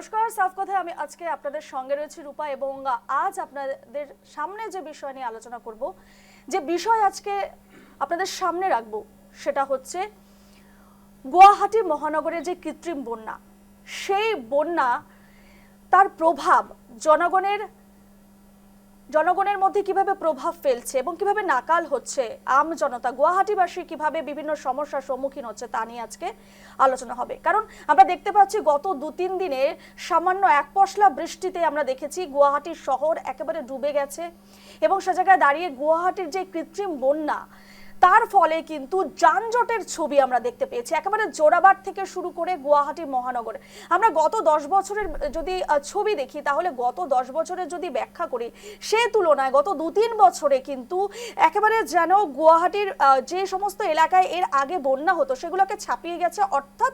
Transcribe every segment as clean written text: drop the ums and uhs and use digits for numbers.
নমস্কার, সাফ কথায় আমি আজকে আপনাদের সঙ্গে রয়েছি রূপা এবং আজ আপনাদের সামনে যে বিষয় নিয়ে আলোচনা করব, যে বিষয় আজকে আপনাদের সামনে রাখবো সেটা হচ্ছে গুয়াহাটি মহানগরের যে কৃত্রিম বন্যা, সেই বন্যা তার প্রভাব জনগণের মধ্যে কিভাবে প্রভাব ফেলছে এবং কিভাবে নাকাল হচ্ছে আম জনতা, গুয়াহাটিবাসী কিভাবে বিভিন্ন সমস্যার সম্মুখীন হচ্ছে তা নিয়ে আজকে আলোচনা হবে। কারণ আমরা দেখতে পাচ্ছি গত 2-3 দিনে সামান্য এক পশলা বৃষ্টিতে আমরা দেখেছি গুয়াহাটির শহর একেবারে ডুবে গেছে এবং সে জায়গায় দাঁড়িয়ে গুয়াহাটির যে কৃত্রিম বন্যা, তার ফলে কিন্তু যানজটের ছবি আমরা দেখতে পেয়েছি একেবারে জোড়াবাড় থেকে শুরু করে গুয়াহাটি মহানগরে। আমরা গত 10 বছরের যদি ছবি দেখি, তাহলে গত 10 বছরের যদি ব্যাখ্যা করি, সে তুলনায় গত 2-3 বছরে কিন্তু একেবারে যেন গুয়াহাটির যে সমস্ত এলাকায় এর আগে বন্যা হতো সেগুলোকে ছাপিয়ে গেছে। অর্থাৎ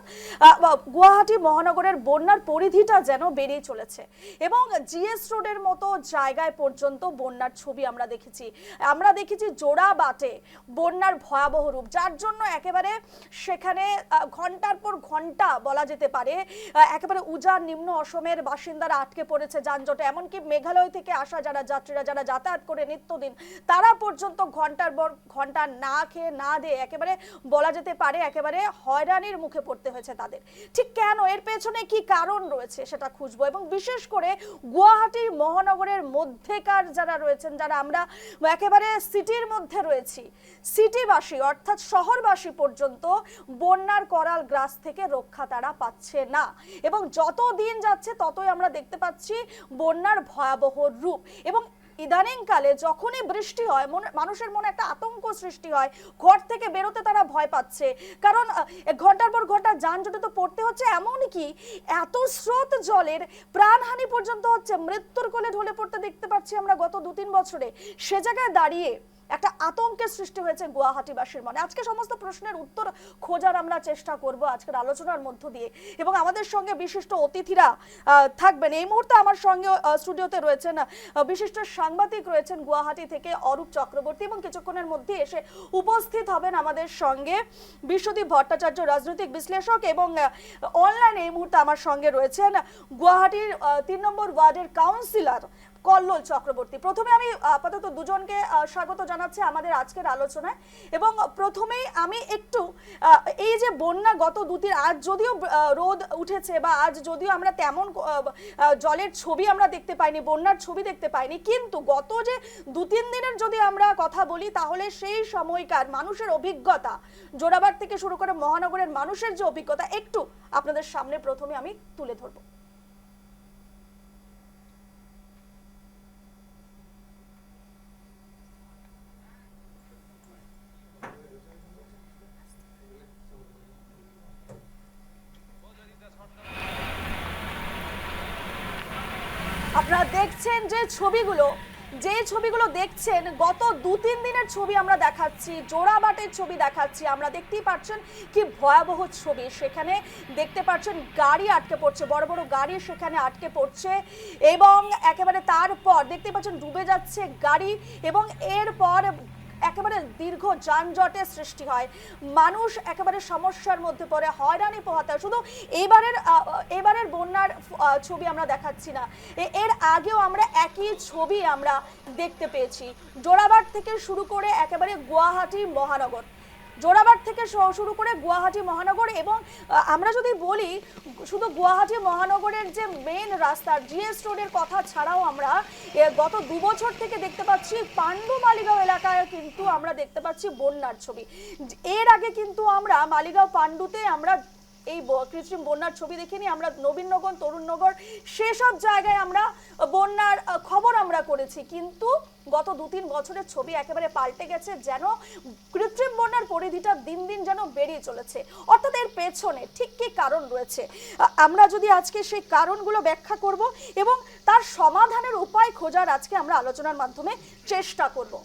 গুয়াহাটি মহানগরের বন্যার পরিধিটা যেন বেড়েই চলেছে এবং জিএস রোডের মতো জায়গায় পর্যন্ত বন্যার ছবি আমরা দেখেছি জোড়াবাটে বন্যার ভয়াবহ রূপ, যার জন্য একেবারে সেখানে ঘন্টার পর ঘন্টা বলা যেতে পারে একেবারে উজান নিম্ন অসমের বাসিন্দারা আটকে পড়েছে যানজটে। এমনকি মেঘালয় থেকে আসা যাত্রীরা যারা যাতায়াত করে নিত্যদিন, তারা পর্যন্ত ঘন্টার পর ঘন্টা না খেয়ে না দিয়ে একেবারে বলা যেতে পারে একেবারে হয়রানির মুখে পড়তে হয়েছে তাদের। ঠিক কেন, এর পেছনে কি কারণ রয়েছে সেটা খুঁজবো এবং বিশেষ করে গুয়াহাটি মহানগরের মধ্যেকার যারা রয়েছেন, যারা আমরা একেবারে সিটির মধ্যে রয়েছি, সিটিবাসী অর্থাৎ শহরবাসী পর্যন্ত বন্যার করাল গ্রাস থেকে রক্ষা তারা পাচ্ছে না এবং যত দিন যাচ্ছে ততই আমরা দেখতে পাচ্ছি বন্যার ভয়াবহ রূপ। এবং ইদানিংকালে যখনই বৃষ্টি হয় মানুষের মনে একটা আতঙ্ক সৃষ্টি হয়, ঘর থেকে বেরোতে তারা ভয় পাচ্ছে, কারণ ঘন্টার পর ঘন্টা যানজটে তো পড়তে হচ্ছে। এমনকি এত স্রোত জলের প্রাণহানি পর্যন্ত হচ্ছে, মৃত্যুর কোলে ঢলে পড়তে দেখতে পাচ্ছি আমরা গত 2-3 বছরে। সে জায়গায় দাঁড়িয়ে একটা আতঙ্কের সৃষ্টি হয়েছে গুয়াহাটিবাসীর মনে। আজকে সমস্ত প্রশ্নের উত্তর খোঁজার আমরা চেষ্টা করব আজকের আলোচনার মধ্য দিয়ে এবং আমাদের সঙ্গে বিশিষ্ট অতিথিরা থাকবেন। এই মুহূর্তে আমার সঙ্গে স্টুডিওতে রয়েছেন বিশিষ্ট সাংবাদিক রয়েছেন গুয়াহাটি থেকে অরূপ চক্রবর্তী এবং কিছুক্ষণের মধ্যে এসে উপস্থিত হবেন আমাদের সঙ্গে বিশ্বদীপ ভট্টাচার্য, রাজনৈতিক বিশ্লেষক, এবং অনলাইনে এই মুহূর্তে আমার সঙ্গে রয়েছেন গুয়াহাটির 3 নম্বর ওয়ার্ডের কাউন্সিলর কল্লোল চক্রবর্তী। প্রথমে আমি আপাতত দুজনকে স্বাগত জানাচ্ছি আমাদের আজকের আলোচনায় এবং প্রথমেই আমি একটু এই যে বন্যা গত 2-3, আজ যদিও রোদ উঠেছে বা আজ যদিও আমরা তেমন জলের ছবি আমরা দেখতে পাইনি, বন্যার ছবি দেখতে পাইনি, কিন্তু গত যে 2-3 দিনের যদি আমরা কথা বলি, তাহলে সেই সময়কার মানুষের অভিজ্ঞতা, জোড়াবাড় থেকে শুরু করে মহানগরের মানুষের যে অভিজ্ঞতা, একটু আপনাদের সামনে প্রথমে আমি তুলে ধরবো। আপনারা দেখছেন যে ছবিগুলো দেখছেন, গত 2-3 দিনের ছবি আমরা দেখাচ্ছি, জোড়াবাটের ছবি দেখাচ্ছি। আমরা দেখতেই পাচ্ছেন কি ভয়াবহ ছবি, সেখানে দেখতে পাচ্ছেন গাড়ি আটকে পড়ছে, বড় বড় গাড়ি সেখানে আটকে পড়ছে এবং একেবারে তারপর দেখতে পাচ্ছেন ডুবে যাচ্ছে গাড়ি এবং এরপর একেবারে দীর্ঘ যানজটের সৃষ্টি হয়, মানুষ একেবারে সমস্যার মধ্যে পড়ে, হয়রানি পোহাতে হয়। শুধু এবারের বন্যার ছবি আমরা দেখাচ্ছি না, এর আগেও আমরা একই ছবি আমরা দেখতে পেয়েছি। জোড়াবাড় থেকে শুরু করে একেবারে গুয়াহাটি মহানগর, জোড়াবাড় থেকে শুরু করে গুয়াহাটি মহানগর, এবং আমরা যদি বলি শুধু গুয়াহাটি মহানগরের যে মেন রাস্তা জিএস রোডের কথা ছাড়াও আমরা গত 2 বছর থেকে দেখতে পাচ্ছি পাণ্ডু মালিগাঁও এলাকায় কিন্তু আমরা দেখতে পাচ্ছি বন্যার ছবি। এর আগে কিন্তু আমরা মালিগাঁও পাণ্ডুতে আমরা এই কৃত্রিম বন্যার ছবি দেখিনি, আমরা নবীননগর, তরুণনগর, সেসব জায়গায় আমরা বন্যার খবর আমরা করেছি, কিন্তু গত 2-3 বছরের ছবি একেবারে পাল্টে গেছে, যেন কৃত্রিম বন্যার পরিধিটা দিন দিন যেন বেড়ে চলেছে। অর্থাৎ এর পেছনে ঠিক কি কারণ রয়েছে, আমরা যদি আজকে সেই কারণগুলো ব্যাখ্যা করব এবং তার সমাধানের উপায় খোঁজার আজকে আমরা আলোচনার মাধ্যমে চেষ্টা করব।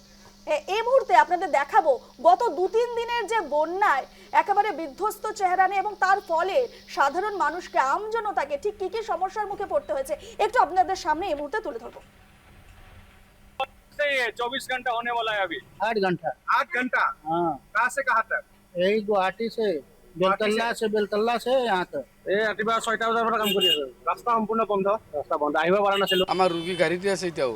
এই মুহূর্তে আপনাদের দেখাবো গত 2-3 দিনের যে বন্যায় একেবারে বিধ্বস্ত চেহারা নিয়ে এবং তার ফলে সাধারণ মানুষকে, আমজনতাকে ঠিক কি কি সমস্যার মুখে পড়তে হয়েছে একটু আপনাদের সামনে এই মুহূর্তে তুলে ধরবো। 24 घंटा होने वाला है अभी। 8 घंटा। 8 घंटा। हाँ, कहाँ से कहाँ तक? यही गुवाहाटी से বেলতলা আছে ইয়াতে এই ৰাতিপুৱা 6টা বজাৰ পৰা কাম কৰি আছে ৰাস্তা সম্পূৰ্ণ বন্ধ আহিব পৰা নাছিলো আমার রুগী গাড়িতে আছে এটাও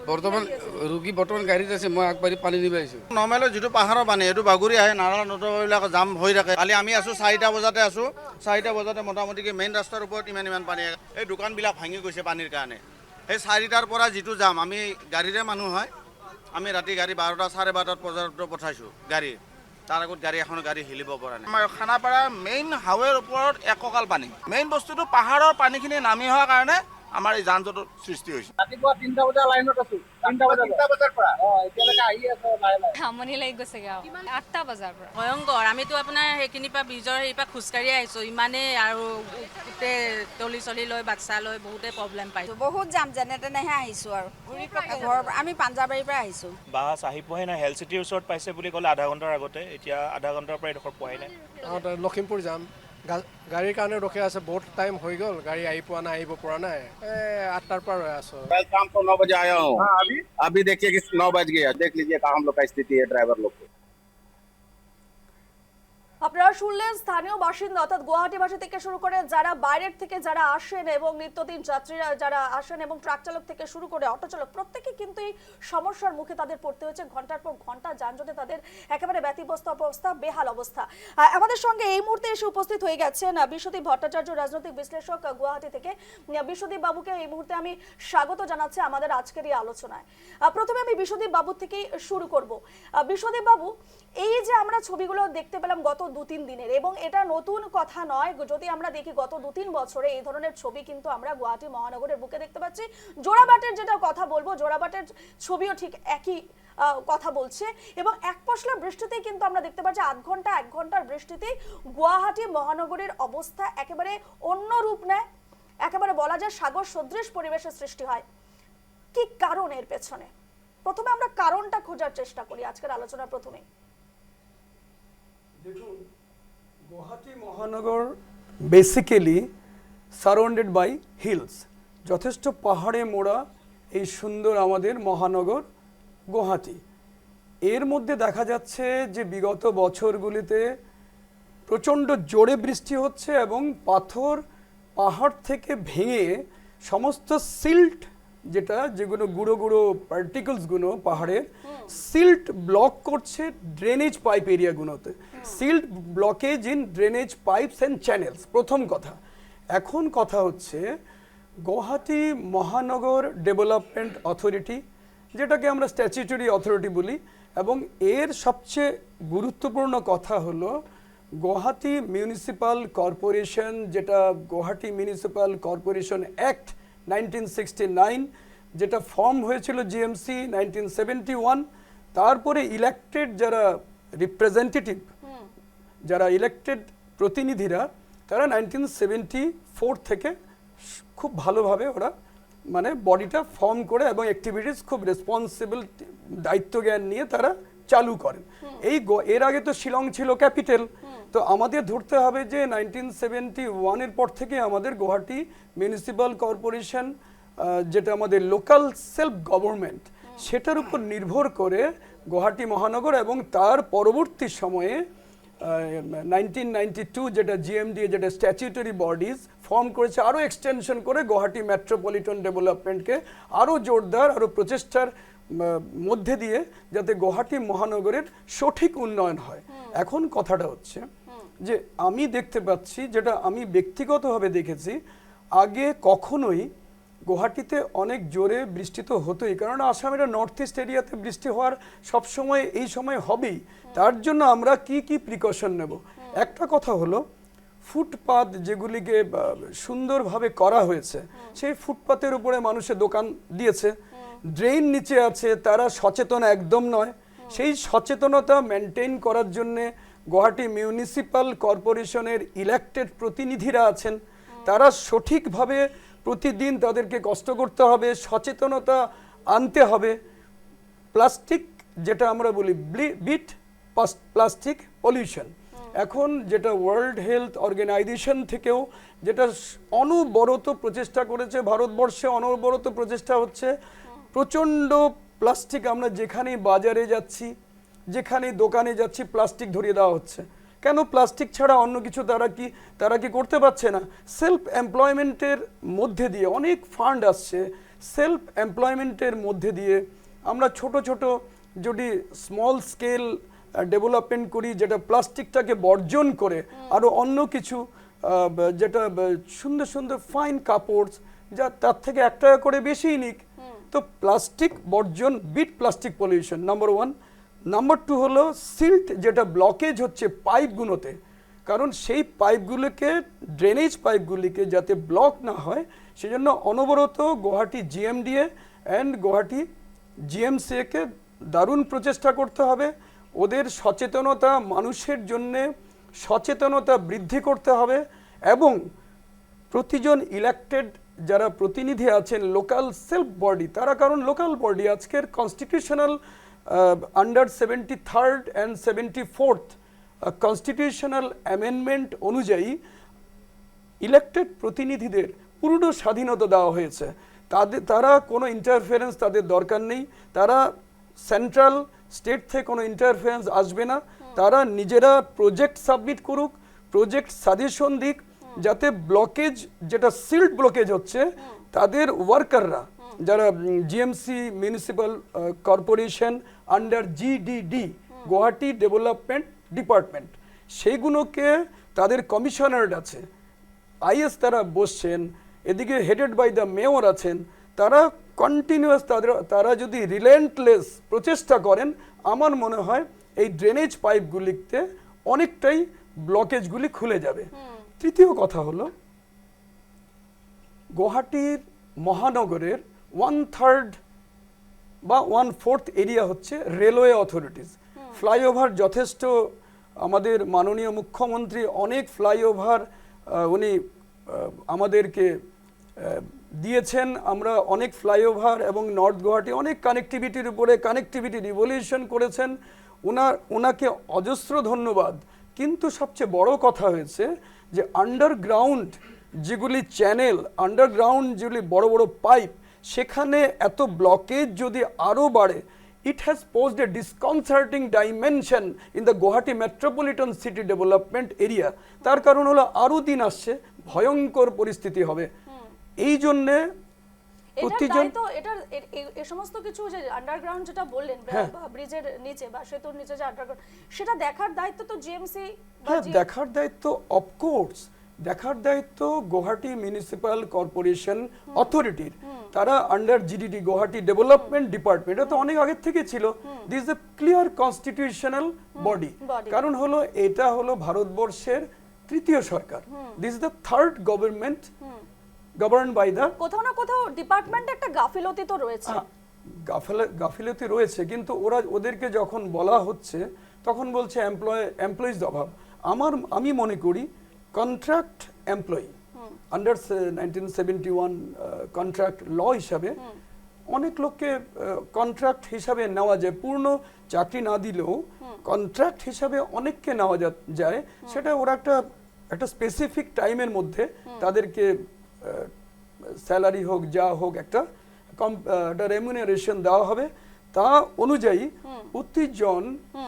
বর্তমান রুগী বর্তমান গাড়ীত আছে মই আগবাঢ়ি পানী নিব আহিছোঁ নৰ্মেলি যিটো পাহাৰৰ পানী এইটো বাগৰি আহে নালা নৰ্দমাবিলাক জাম হৈ থাকে কালি আমি আছোঁ 4টা বজাতে আছোঁ 4টা বজাতে মোটামুটি মেইন ৰাস্তাৰ ওপৰত ইমান পানী এই দোকানবিলাক ভাঙি গৈছে পানীৰ কাৰণে সেই 4টাৰ পৰা যিটো জাম আমি গাড়ীৰে মানুহ হয় আমি ৰাতি গাড়ী 12টা 12:30 বজাত পঠাইছোঁ গাড়ী তাৰ আগত এখন গাড়ী হিলিব পৰা নাই আমাৰ খানাপাৰা মেইন হাইৱেৰ ওপৰত এককাল পানী মেইন বস্তুটো পাহাৰৰ পানীখিনি নামি হোৱাৰ কাৰণে আমাৰ এই যান জঁটৰ সৃষ্টি হৈছে ৰাতিপুৱা 3টা বজাৰ লাইনত আছোঁ 3টা বজাৰ পৰা এতিয়ালৈকে আহি আছে আমনি লাগি গৈছেগে আৰু 8টা বজাৰ পৰা ভয়ংকৰ আমিতো আপোনাৰ সেইখিনিৰ পৰা ব্ৰিজৰ হেৰিৰ পৰা খোজকাঢ়ি আহিছোঁ ইমানেই আৰু গোটেই টলি চলি লৈ বাচ্চা লৈ বহুতেই প্ৰব্লেম পাইছোঁ বহুত যাম যেনে তেনেহে আহিছোঁ আৰু ঘৰৰ আমি পাঞ্জাবাৰীৰ পৰা আহিছোঁ বাছ আহি পোৱাই নাই হেল্থ চিটিৰ ওচৰত পাইছে বুলি ক'লে আধা ঘণ্টাৰ আগতে এতিয়া আধা ঘণ্টাৰ পৰা এডোখৰ পোৱাই নাই লখিমপুৰ যাম গাড়ীৰ কাৰণে ৰখি আছে বহুত টাইম হৈ গ'ল গাড়ী আহি পোৱা নাই আহিব পৰা নাই 8টাৰ পৰা ৰৈ আছোঁ शाम को 9 बजे आया हूँ अभी देखिए कि 9 बज गया देख लीजिए कहाँ हम लोग का स्थिति है ड्राइवर लोग को আপনারা শুনলেন স্থানীয় বাসিন্দা অর্থাৎ গুয়াহাটিবাসী থেকে শুরু করে যারা বাইরের থেকে যারা আসেন এবং নিত্যদিন যাত্রীরা যারা আসেন এবং ট্রাক চালক থেকে শুরু করে অটো চালক প্রত্যেকে কিন্তু এই সমস্যার মুখে তাদের পড়তে হয়েছে ঘন্টার পর ঘন্টা যানজটে তাদের একেবারে ব্যতিব্যস্ত অবস্থা বেহাল অবস্থা আমাদের সঙ্গে এই মুহূর্তে এসে উপস্থিত হয়ে গেছেন বিশ্বদীপ ভট্টাচার্য রাজনৈতিক বিশ্লেষক গুয়াহাটি থেকে বিশ্বদীপ বাবুকে এই মুহূর্তে আমি স্বাগত জানাচ্ছি আমাদের আজকের এই আলোচনায় প্রথমে আমি বিশ্বদীপ বাবু থেকেই শুরু করব বিশ্বদীপ বাবু এই যে আমরা ছবিগুলো দেখতে পেলাম গত 2-3 দিনের এবং এটা নতুন কথা নয় যদি আমরা দেখি গত 2-3 বছরে এই ধরনের ছবি কিন্তু আমরা গুয়াহাটি মহানগরের বুকে দেখতে পাচ্ছি জোড়াবাটের যেটা কথা বলবো জোড়াবাটের ছবিও ঠিক একই কথা বলছে এবং এক পশলা বৃষ্টিতেই কিন্তু আমরা দেখতে পাচ্ছি আধ ঘন্টা 1 ঘন্টার বৃষ্টিতেই গুয়াহাটি মহানগরের অবস্থা একেবারে অন্য রূপ নেয় একেবারে বলা যায় সাগর সদৃশ পরিবেশের সৃষ্টি হয় কি কারণ এর পেছনে প্রথমে আমরা কারণটা খোঁজার চেষ্টা করি আজকের আলোচনার প্রথমে দেখুন গুয়াহাটি মহানগর বেসিক্যালি সারাউন্ডেড বাই হিলস যথেষ্ট পাহাড়ে মোড়া এই সুন্দর আমাদের মহানগর গুয়াহাটি এর মধ্যে দেখা যাচ্ছে যে বিগত বছরগুলিতে প্রচণ্ড জোরে বৃষ্টি হচ্ছে এবং পাথর পাহাড় থেকে ভেঙে সমস্ত সিল্ট যেগুলো গুঁড়ো গুঁড়ো পার্টিকলসগুলো পাহাড়ের সিল্ট ব্লক করছে ড্রেনেজ পাইপ এরিয়াগুলোতে silt blockage in drainage pipes and channels প্রথম কথা এখন কথা হচ্ছে গুয়াহাটি মহানগর ডেভেলপমেন্ট অথরিটি যেটাকে আমরা স্ট্যাচুটরি অথরিটি বলি এবং এর সবচেয়ে গুরুত্বপূর্ণ কথা হলো গুয়াহাটি মিউনিসিপ্যাল কর্পোরেশন যেটা গুয়াহাটি মিউনিসিপ্যাল কর্পোরেশন অ্যাক্ট 1969 যেটা ফর্ম হয়েছিল জিএমসি 1971 তারপরে ইলেক্টেড যারা রিপ্রেজেন্টেটিভ যারা ইলেক্টেড প্রতিনিধিরা তারা 1974 থেকে খুব ভালোভাবে ওরা মানে বডিটা ফর্ম করে এবং অ্যাক্টিভিটিস খুব রেসপন্সিবল দায়িত্বজ্ঞান নিয়ে তারা চালু করেন এর আগে তো শিলং ছিল ক্যাপিটাল তো আমাদের ধরতে হবে যে 1971 এর পর থেকে আমাদের গুয়াহাটি মিউনিসিপ্যাল কর্পোরেশন যেটা আমাদের লোকাল সেলফ গভর্নমেন্ট সেটার উপর নির্ভর করে গুয়াহাটি মহানগর এবং তার পরবর্তী সময়ে 1992 যেটা জিএমডি যেটা স্ট্যাচুটরি বডিজ ফর্ম করেছে আরও এক্সটেনশন করে গুয়াহাটি মেট্রোপলিটন ডেভেলপমেন্টকে আরও জোরদার আরও প্রচেষ্টার মধ্যে দিয়ে যাতে গুয়াহাটি মহানগরের সঠিক উন্নয়ন হয় এখন কথাটা হচ্ছে যে আমি দেখতে পাচ্ছি যেটা আমি ব্যক্তিগতভাবে দেখেছি আগে কখনোই গুয়াহাটিতে অনেক জোরে বৃষ্টি তো হতোই কারণ আসামের নর্থ ইস্ট এরিয়াতে বৃষ্টি হওয়ার সবসময় এই সময় হবেই তার জন্য আমরা কি প্রিকশন নেব একটা কথা হলো ফুটপাত যেগুলিকে সুন্দরভাবে করা হয়েছে সেই ফুটপাতের উপরে মানুষের দোকান দিয়েছে ড্রেন নিচে আছে তারা সচেতন একদম নয় সেই সচেতনতা মেনটেন করার জন্যে গুয়াহাটি মিউনিসিপ্যাল কর্পোরেশনের ইলেক্টেড প্রতিনিধিরা আছেন তারা সঠিকভাবে প্রতিদিন তাদেরকে কষ্ট করতে হবে সচেতনতা আনতে হবে প্লাস্টিক যেটা আমরা বলি বিট প্লাস্টিক পলিউশন এখন যেটা ওয়ার্ল্ড হেলথ অর্গানাইজেশন থেকেও যেটা অনবরত প্রচেষ্টা করেছে ভারতবর্ষে অনবরত প্রচেষ্টা হচ্ছে প্রচণ্ড প্লাস্টিক আমরা যেখানে বাজারে যাচ্ছি যেখানে দোকানে যাচ্ছি প্লাস্টিক ধরিয়ে দেওয়া হচ্ছে কেন প্লাস্টিক ছাড়া অন্য কিছু তারা কি করতে পারছে না? সেলফ এমপ্লয়মেন্টের মধ্যে দিয়ে অনেক ফান্ড আসছে, সেলফ এমপ্লয়মেন্টের মধ্যে দিয়ে আমরা ছোট ছোট যদি স্মল স্কেল ডেভেলপমেন্ট করি, যেটা প্লাস্টিকটাকে বর্জন করে আরও অন্য কিছু যেটা সুন্দর সুন্দর ফাইন কাপড়, যা তার থেকে 1 টাকা করে বেশিই নিক। তো প্লাস্টিক বর্জন, beat plastic pollution, number 1। Number 2 হলো সিল্ট, যেটা ব্লকেজ হচ্ছে পাইপগুলোতে, কারণ সেই পাইপগুলোকে, ড্রেনেজ পাইপগুলিকে যাতে ব্লক না হয় সেজন্য অনবরত গুয়াহাটি জিএমডিএ অ্যান্ড গুয়াহাটি জিএমসিএকে দারুণ প্রচেষ্টা করতে হবে। ওদের সচেতনতা, মানুষের জন্যে সচেতনতা বৃদ্ধি করতে হবে, এবং প্রতিজন ইলেক্টেড যারা প্রতিনিধি আছেন লোকাল সেলফ বডি, তারা কারণ লোকাল বডি আজকের constitutional under 73rd and 74th constitutional amendment অনুযায়ী ইলেক্টেড প্রতিনিধিদের পূর্ণ স্বাধীনতা দেওয়া হয়েছে। তারা কোনো ইন্টারফারেন্স তাদের দরকার নেই, তারা সেন্ট্রাল স্টেট থেকে কোনো ইন্টারফারেন্স আসবে না, তারা নিজেরা প্রজেক্ট সাবমিট করুক, প্রজেক্ট সাজেশন দিক, যাতে ব্লকেজ, যেটা সিল্ট ব্লকেজ হচ্ছে, তাদের ওয়ার্কাররা যারা GMC municipal corporation under GDD Guwahati development department, সেইগুলোকে তাদের কমিশনার আছে, আইএস তারা বসছেন, এদিকে হেডেড বাই দ্য মেয়র আছেন, তারা কন্টিনিউয়াস তারা যদি রিলেন্টলেস প্রচেষ্টা করেন, আমার মনে হয় এই ড্রেনেজ পাইপগুলিতে অনেকটাই ব্লকেজগুলি খুলে যাবে। তৃতীয় কথা হলো গুয়াহাটির মহানগরের 1/3 বা 1/4 এরিয়া হচ্ছে রেলওয়ে অথরিটিস। ফ্লাইওভার যথেষ্ট, আমাদের মাননীয় মুখ্যমন্ত্রী অনেক ফ্লাইওভার উনি আমাদেরকে দিয়েছেন, আমরা অনেক ফ্লাইওভার এবং নর্থ গুয়াহাটি অনেক কানেক্টিভিটির উপরে কানেক্টিভিটি রিভলিউশন করেছেন, ওনাকে অজস্র ধন্যবাদ। কিন্তু সবচেয়ে বড় কথা হয়েছে যে আন্ডারগ্রাউন্ড যেগুলি চ্যানেল, আন্ডারগ্রাউন্ড যেগুলি বড় বড় পাইপ, সেখানে এত ব্লকেজ যদি আরও বাড়ে, it has posed a disconcerting dimension in the Guwahati metropolitan city development area. তার কারণ হলো আরও দিন আসছে, ভয়ঙ্কর পরিস্থিতি হবে। এই জন্যে প্রতিজন এই সমস্ত কিছু যে আন্ডারগ্রাউন্ড যেটা বললেন, ব্রিজের নিচে বা সেতুর নিচে যে আন্ডারগ্রাউন্ড, সেটা দেখার দায়িত্ব তো জিএমসি, দেখার দায়িত্ব অফকোর্স, দেখার দায়িত্ব গুয়াহাটি মিউনিসিপ্যাল কর্পোরেশন অথরিটির, তারা under GDD Guwahati development department, এটা তো অনেক আগে থেকে ছিল। This is a clear constitutional body, কারণ হলো এটা হলো ভারতবর্ষের তৃতীয় সরকার, this is the third government govern by the, কোথাও না কোথাও ডিপার্টমেন্টে একটা গাফিলতি তো রয়েছে, গাফিলতি রয়েছে, কিন্তু ওদেরকে যখন বলা হচ্ছে তখন বলছে এমপ্লয়িজ অভাব। আমি মনে করি contract employee under 1971 contract law হিসাবে অনেক লোককে কন্ট্রাক্ট হিসাবে নেওয়া যায়, পূর্ণ চাকরি না দিলেও কন্ট্রাক্ট হিসাবে অনেককে নেওয়া যায়, সেটা ওরা একটা স্পেসিফিক টাইমের মধ্যে তাদেরকে স্যালারি হোক যা হোক একটা রেমুনারেশন দেওয়া হবে, তা অনুযায়ী প্রতিজন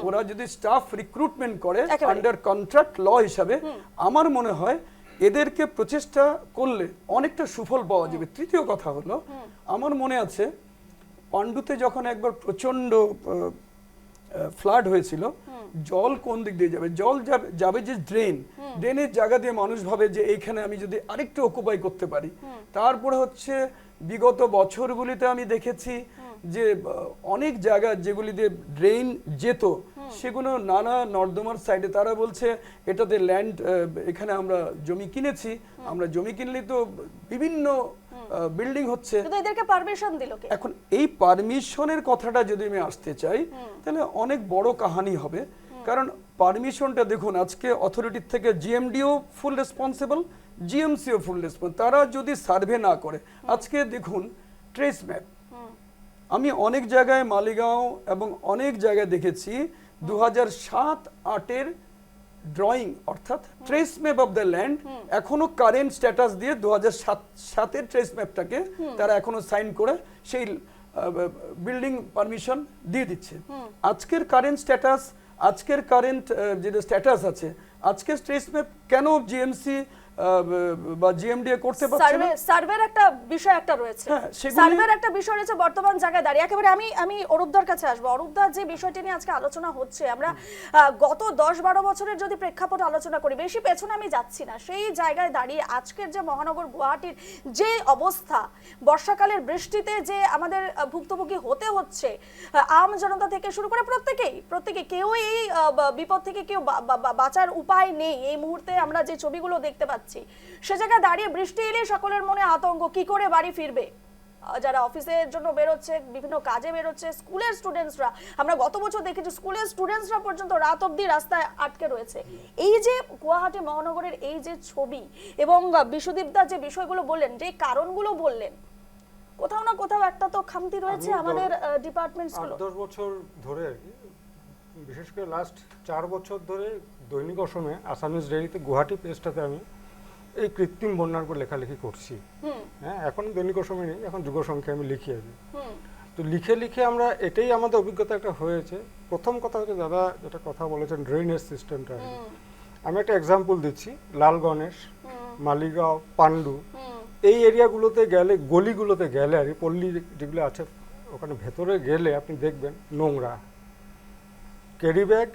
ওরা যদি স্টাফ রিক্রুটমেন্ট করে আন্ডার কন্ট্রাক্ট ল হিসাবে, আমার মনে হয় এদেরকে প্রচেষ্টা করলে অনেকটা সুফল পাওয়া যাবে। তৃতীয় কথা হলো, আমার মনে আছে পাণ্ডুতে যখন একবার প্রচন্ড ফ্লাড হয়েছিল, জল কোন দিক দিয়ে যাবে? জল যাবে যে ড্রেনের জায়গা দিয়ে মানুষ ভাবে যে এইখানে আমি যদি আরেকটু অকুপাই করতে পারি। তারপরে হচ্ছে বিগত বছরগুলিতে আমি দেখেছি যে অনেক জায়গা যেগুলিতে ড্রেন যেত, সেগুলো নানা নর্দমার সাইডে তারা বলছে এটাতে ল্যান্ড, এখানে আমরা জমি কিনেছি, আমরা জমি কিনলে তো বিভিন্ন বিল্ডিং হচ্ছে, এদেরকে পারমিশন দিল কে? এখন এই পারমিশনের কথাটা যদি আমি আসতে চাই তাহলে অনেক বড় কাহিনী হবে, কারণ পারমিশনটা দেখুন আজকে অথরিটির থেকে জিএমডিও ফুল রেসপন্সিবল, জিএমসিও ফুল রেসপন্স, তারা যদি সার্ভে না করে, আজকে দেখুন ট্রেস ম্যাপ, আমি অনেক জায়গায় মালিগাঁও এবং অনেক জায়গায় দেখেছি 2007-08 ড্রয়িং অর্থাৎ trace map of the land এখনো কারেন্ট স্ট্যাটাস দিয়ে 2007-এর ট্রেস ম্যাপটাকে তারা এখনো সাইন করে সেই বিল্ডিং পারমিশন দিয়ে দিচ্ছে। আজকের কারেন্ট স্ট্যাটাস, আজকের কারেন্ট যে স্ট্যাটাস আছে, আজকে স্ট্রেস ম্যাপ কেন জিএমসি বা জিএমডিএ করতে পারছে না? সার্ভের একটা বিষয় একটা রয়েছে, হ্যাঁ, সেগুলি- সার্ভের একটা বিষয় রয়েছে বর্তমান জায়গায় দাঁড়িয়ে। একেবারে আমি অরূপদার কাছে আসবো। অরূপদার যে বিষয়টি নিয়ে আজকে আলোচনা হচ্ছে, আমরা গত 10-12 বছরের যদি প্রেক্ষাপট আলোচনা করি, বেশি পেছনে আমি যাচ্ছি না, সেই জায়গায় দাঁড়িয়ে আজকের যে মহানগর গুয়াহাটির যে অবস্থা, বর্ষাকালের বৃষ্টিতে যে আমাদের ভুক্তভোগী হতে হচ্ছে, আম জনতা থেকে শুরু করে প্রত্যেকে কেউ এই বিপদ থেকে কেউ বাঁচার উপায় নেই। এই মুহূর্তে আমরা যে ছবিগুলো দেখতে পাচ্ছি, সে জায়গায় দাঁড়িয়ে বৃষ্টি এলে সকলের মনে আতঙ্ক, কি করে বাড়ি ফিরবে। যারা অফিসের জন্য বেরোচ্ছে, বিভিন্ন কাজে বেরোচ্ছে, স্কুলের স্টুডেন্টসরা, আমরা গত বছর দেখেছি স্কুলের স্টুডেন্টসরা পর্যন্ত রাত অবধি রাস্তায় আটকে রয়েছে। এই যে গুয়াহাটি মহানগরের এই যে ছবি, এবং বিশ্বদীপদা যে বিষয়গুলো বললেন, যে কারণগুলো বললেন, কোথাও না কোথাও একটা তো খামতি রয়েছে আমাদের ডিপার্টমেন্টসগুলো। 8-10 বছর ধরে আর কি, বিশেষ করে লাস্ট 4 বছর ধরে দৈনিক অসমে আসামিজ ডেইরিতে গুয়াহাটি পেজটাতে আমি এই কৃত্রিম বন্যার উপর লেখালেখি করছি। হ্যাঁ, এখন দৈনিক অসমে নেই, এখন যুগ সংখ্যা আমি লিখি আর কি। তো লিখে আমরা এটাই আমাদের অভিজ্ঞতা একটা হয়েছে। প্রথম কথা হচ্ছে দাদা যেটা কথা বলেছেন ড্রেনেজ সিস্টেমটা, আমি একটা এক্সাম্পল দিচ্ছি। লাল গণেশ, মালিগাঁও, পান্ডু এই এরিয়াগুলোতে গেলে, গলিগুলোতে গেলে আর কি, পল্লী যেগুলো আছে ওখানে ভেতরে গেলে আপনি দেখবেন নোংরা ক্যারি ব্যাগ,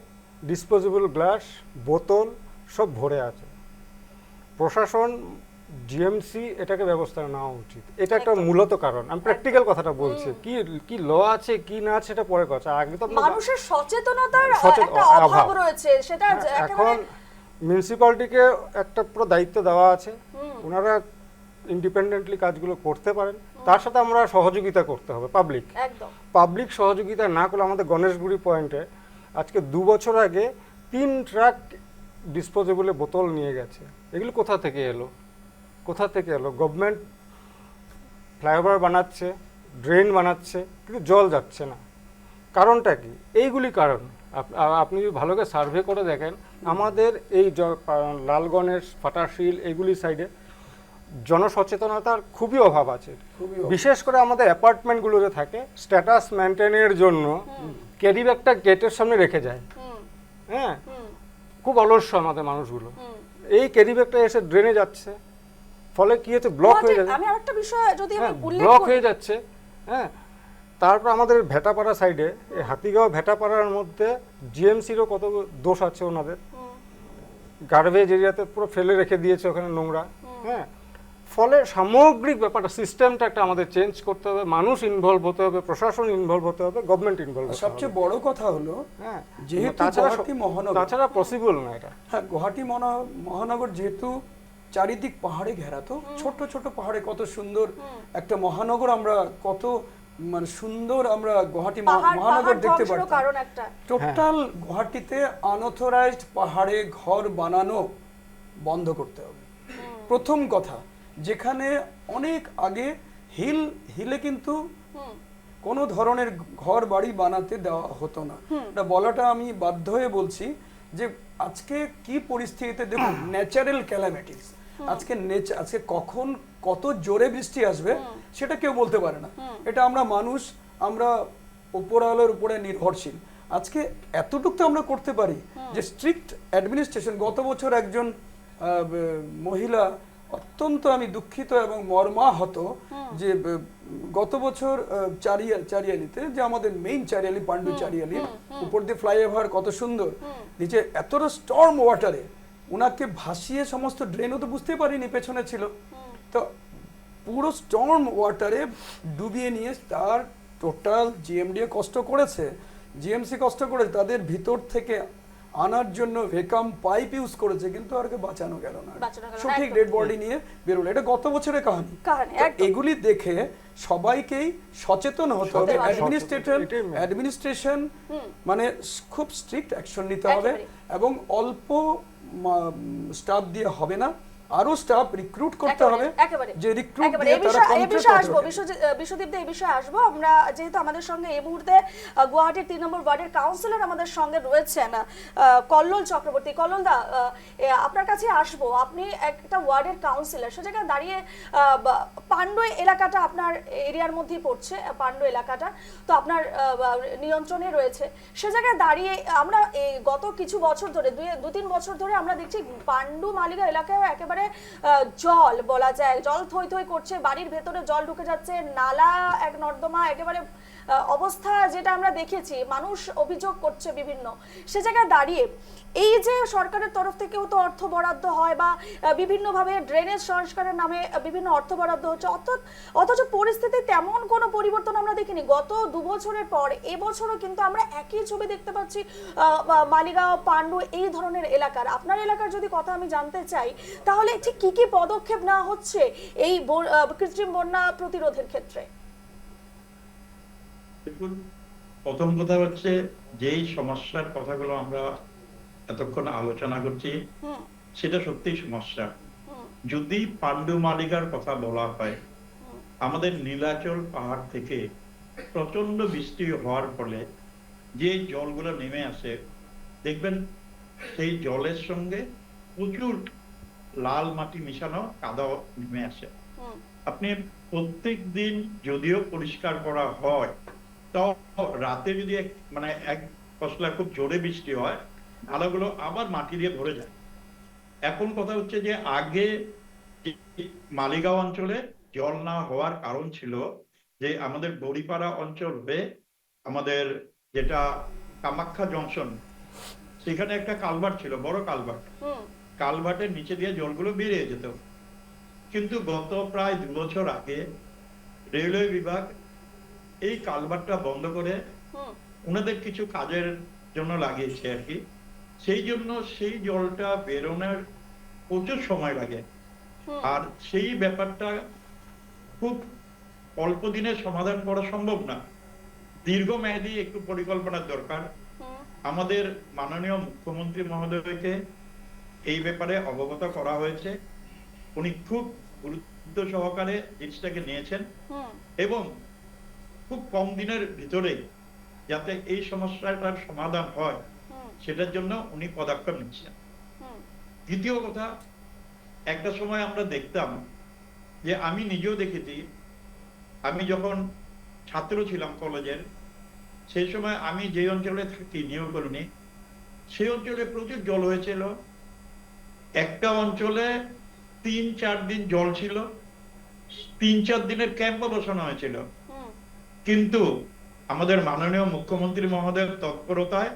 ডিসপোজেবল গ্লাস, বোতল সব ভরে আছে। প্রশাসন, জিএমসি এটাকে ব্যবস্থা নেওয়া উচিত। এটা একটা মূলত কারণ। আমি প্র্যাকটিক্যাল কথাটা বলছি, কি ল আছে কি না আছে সেটা পরে কথা, আগে তো মানুষের সচেতনতার একটা অভাব রয়েছে, সেটা এখন মিউনিসিপ্যালিটিকে একটা পুরো দায়িত্ব দেওয়া আছে, ওনারা ইন্ডিপেন্ডেন্টলি কাজগুলো করতে পারেন। তার সাথে আমরা সহযোগিতা করতে হবে, পাবলিক সহযোগিতা না করলে আমাদের গণেশগুড়ি পয়েন্টে আজকে 2 বছর আগে 3 ট্রাক ডিসপোজেবলের বোতল নিয়ে গেছে। এগুলো কোথা থেকে এলো? গভর্নমেন্ট ফ্লাইওভার বানাচ্ছে, ড্রেন বানাচ্ছে, কিন্তু জল যাচ্ছে না। কারণটা কি? এইগুলি কারণ। আপনি যদি ভালো করে সার্ভে করে দেখেন, আমাদের এই লালগণের, ফাটাশিল এইগুলি সাইডে জনসচেতনতার খুবই অভাব আছে। বিশেষ করে আমাদের অ্যাপার্টমেন্টগুলোতে থাকে, স্ট্যাটাস মেনটেনের জন্য ক্যারি ব্যাগটা গেটের সামনে রেখে যায়। হ্যাঁ, খুব অলস্য আমাদের মানুষগুলো। এই ক্যারি ব্যাগটা এসে ড্রেনে যাচ্ছে, ফলে কি হচ্ছে, ব্লক হয়ে যাচ্ছে। আমি আরেকটা বিষয় যদি আমি উল্লেখ ব্লক করি, হয়ে যাচ্ছে। হ্যাঁ, তারপর আমাদের ভেটাপাড়া সাইডে, এই হাতিগাঁও ভেটাপাড়ার মধ্যে জিএমসিরও কত দোষ আছে ওনাদের। গার্বেজ এরিয়াতে পুরো ফেলে রেখে দিয়েছে ওখানে নোংরা। হ্যাঁ, ফলে সামগ্রিক ব্যাপারটা, সিস্টেমটা একটা আমাদের চেঞ্জ করতে হবে। মানুষ ইনভলভ হতে হবে, প্রশাসন ইনভলভ হতে হবে, গভর্নমেন্ট ইনভলভ হতে হবে। সবচেয়ে বড় কথা হলো, হ্যাঁ, যেহেতু গুয়াহাটি মহানগর, তাছাড়া পসিবল না এটা। হ্যাঁ, গুয়াহাটি মহানগর যেহেতু চারিদিক পাহাড়ে ঘেরা, তো ছোট ছোট পাহাড়ে কত সুন্দর একটা মহানগর, আমরা কত মানে সুন্দর আমরা গুয়াহাটি মহানগর দেখতে পারতাম। টোটাল গুয়াহাটিতে আনঅথরাইজড পাহাড়ে ঘর বানানো বন্ধ করতে হবে প্রথম কথা। যেখানে অনেক আগে হিলে কিন্তু কোনো ধরনের ঘর বাড়ি বানাতে দেওয়া হতো না। এটা বলাটা আমি বাধ্য হয়ে বলছি যে আজকে কি পরিস্থিতিতে, দেখুন ন্যাচারাল ক্যালামিটিস, আজকে কখন কত জোরে বৃষ্টি আসবে সেটা কেউ বলতে পারে না। এটা আমরা মানুষ, আমরা উপরওয়ালার উপরে নির্ভরশীল। আজকে এতটুকু তো আমরা করতে পারি যে স্ট্রিক্ট অ্যাডমিনিস্ট্রেশন। গত বছর একজন মহিলা, অত্যন্ত আমি দুঃখিত এবং মর্মাহত, যে গত বছর চারিয়ালিতে, যে আমাদের মেইন চারিয়ালি, পান্ডু চারিয়ালি, উপর দিয়ে ফ্লাইওভার কত সুন্দর, নিচে এতটা স্টর্ম ওয়াটারে ওনাকে ভাসিয়ে সমস্ত ড্রেনও তো বুঝতে পারিনি পেছনে ছিল, তো পুরো স্টর্ম ওয়াটারে ডুবিয়ে নিয়ে তার টোটাল জিএমডিএ কষ্ট করেছে, জিএমসি কষ্ট করেছে, তাদের ভিতর থেকে আনার জন্য ভেকাম পাইপ ইউজ করেছে, কিন্তু আর বাঁচানো গেল না, সঠিক ডেড বডি নিয়ে বেরোলো। এটা গত বছরের কাহিনী। এগুলি দেখে সবাইকেই সচেতন হতে হবে। অ্যাডমিনিস্ট্রেশন মানে খুব স্ট্রিক্ট অ্যাকশন নিতে হবে, এবং অল্প স্টাফ দিয়ে হবে না, আরো স্টাফ রিক্রুট করতে হবে। যে রিক্রুট দিয়ে তারা কন্ট্রাক্ট আসবো বিশ্বদীপ এই বিষয়ে আসবো আমরা, যেহেতু আমাদের সঙ্গে এই মুহূর্তে গুয়াহাটির 3 নম্বর ওয়ার্ডের কাউন্সিলর আমাদের সঙ্গে রয়েছেন কল্লোল চক্রবর্তী। কল্লোল দা, আপনার কাছে আসবো, আপনি একটা ওয়ার্ডের কাউন্সিলর, সে জায়গায় দাঁড়িয়ে পান্ডু এলাকাটা আপনার এরিয়ার মধ্যেই পড়ছে, পান্ডু এলাকাটা তো আপনার নিয়ন্ত্রণে রয়েছে। সে জায়গায় দাঁড়িয়ে আমরা এই গত কিছু বছর ধরে 2-3 বছর ধরে আমরা দেখছি পান্ডু মালিগা এলাকায় একেবারে জল বলা যায়, জল থই থই করছে, বাড়ির ভেতরে জল ঢুকে যাচ্ছে, নালা এক নর্দমা একেবারে অবস্থা যেটা আমরা দেখেছি, মানুষ অভিযোগ করছে বিভিন্ন। সে জায়গায় দাঁড়িয়ে এই যে সরকারের তরফ থেকেও তো অর্থ বরাদ্দ হয় বা বিভিন্নভাবে ড্রেনেজ সংস্কারের নামে বিভিন্ন অর্থ বরাদ্দ হচ্ছে, অথচ পরিস্থিতি তেমন কোনো পরিবর্তন আমরা দেখিনি। গত 2 বছরের পর এবছরও কিন্তু আমরা একই ছবি দেখতে পাচ্ছি মালিগাঁও, পান্ডু এই ধরনের এলাকার। আপনার এলাকার যদি কথা আমি জানতে চাই, তাহলে ঠিক কি কি পদক্ষেপ নেওয়া হচ্ছে এই কৃত্রিম বন্যা প্রতিরোধের ক্ষেত্রে? দেখুন, প্রথম কথা হচ্ছে যেই সমস্যার কথাগুলো আমরা এতক্ষণ আলোচনা করছি সেটা সত্যিই সমস্যা। যদি পান্ডু মালিগার কথা বলা হয়, আমাদের নীলাচল পাহাড় থেকে প্রচন্ড বৃষ্টি হওয়ার ফলে যে জলগুলো নেমে আসে, দেখবেন সেই জলের সঙ্গে প্রচুর লাল মাটি মিশানো কাদা নেমে আসে। আপনি প্রত্যেক দিন যদিও পরিষ্কার করা হয়, তো রাতে যদি এক ফসলা খুব জোরে বৃষ্টি হয়, নালাগুলো আবার মাটি দিয়ে ভরে যায়। এখন কথা হচ্ছে যে আগে মালিগাঁও অঞ্চলে জল না হওয়ার কারণ ছিল যে আমাদের বড়িপাড়া অঞ্চল হয়ে আমাদের যেটা কামাখ্যা জংশন, সেখানে একটা কালভার্ট ছিল, বড় কালভার্ট। কালভার্টের নিচে দিয়ে জলগুলো বেরিয়ে যেত। কিন্তু গত প্রায় 2 বছর আগে রেলওয়ে বিভাগ এই কালভার্টটা বন্ধ করে ওনাদের কিছু কাজের জন্য লাগিয়েছে আর কি। সেই জন্য সেই জলটা বেরোনোর প্রচুর সময় লাগে, আর সেই ব্যাপারটা খুব অল্প দিনে সমাধান করা সম্ভব না। দীর্ঘমেয়াদী একটু পরিকল্পনার দরকার। আমাদের মাননীয় মুখ্যমন্ত্রী মহোদয়কে এই ব্যাপারে অবগত করা হয়েছে। উনি খুব গুরুত্ব সহকারে জিনিসটাকে নিয়েছেন এবং খুব কম দিনের ভিতরে যাতে এই সমস্যাটার সমাধান হয় সেটার জন্য উনি পদক্ষেপ নিচ্ছেন। দ্বিতীয় কথা, একটা সময় আমরা দেখতাম যে, আমি নিজেও দেখেছি, আমি যখন ছাত্র ছিলাম কলেজের, সেই সময় আমি যে অঞ্চলে থাকি নিউ কলোনি, সেই অঞ্চলে প্রচুর জল হয়েছিল। একটা অঞ্চলে 3-4 দিন জল ছিল, 3-4 দিনের ক্যাম্পও বসানো হয়েছিল। কিন্তু আমাদের মাননীয় মুখ্যমন্ত্রী মহোদয়ের তৎপরতায়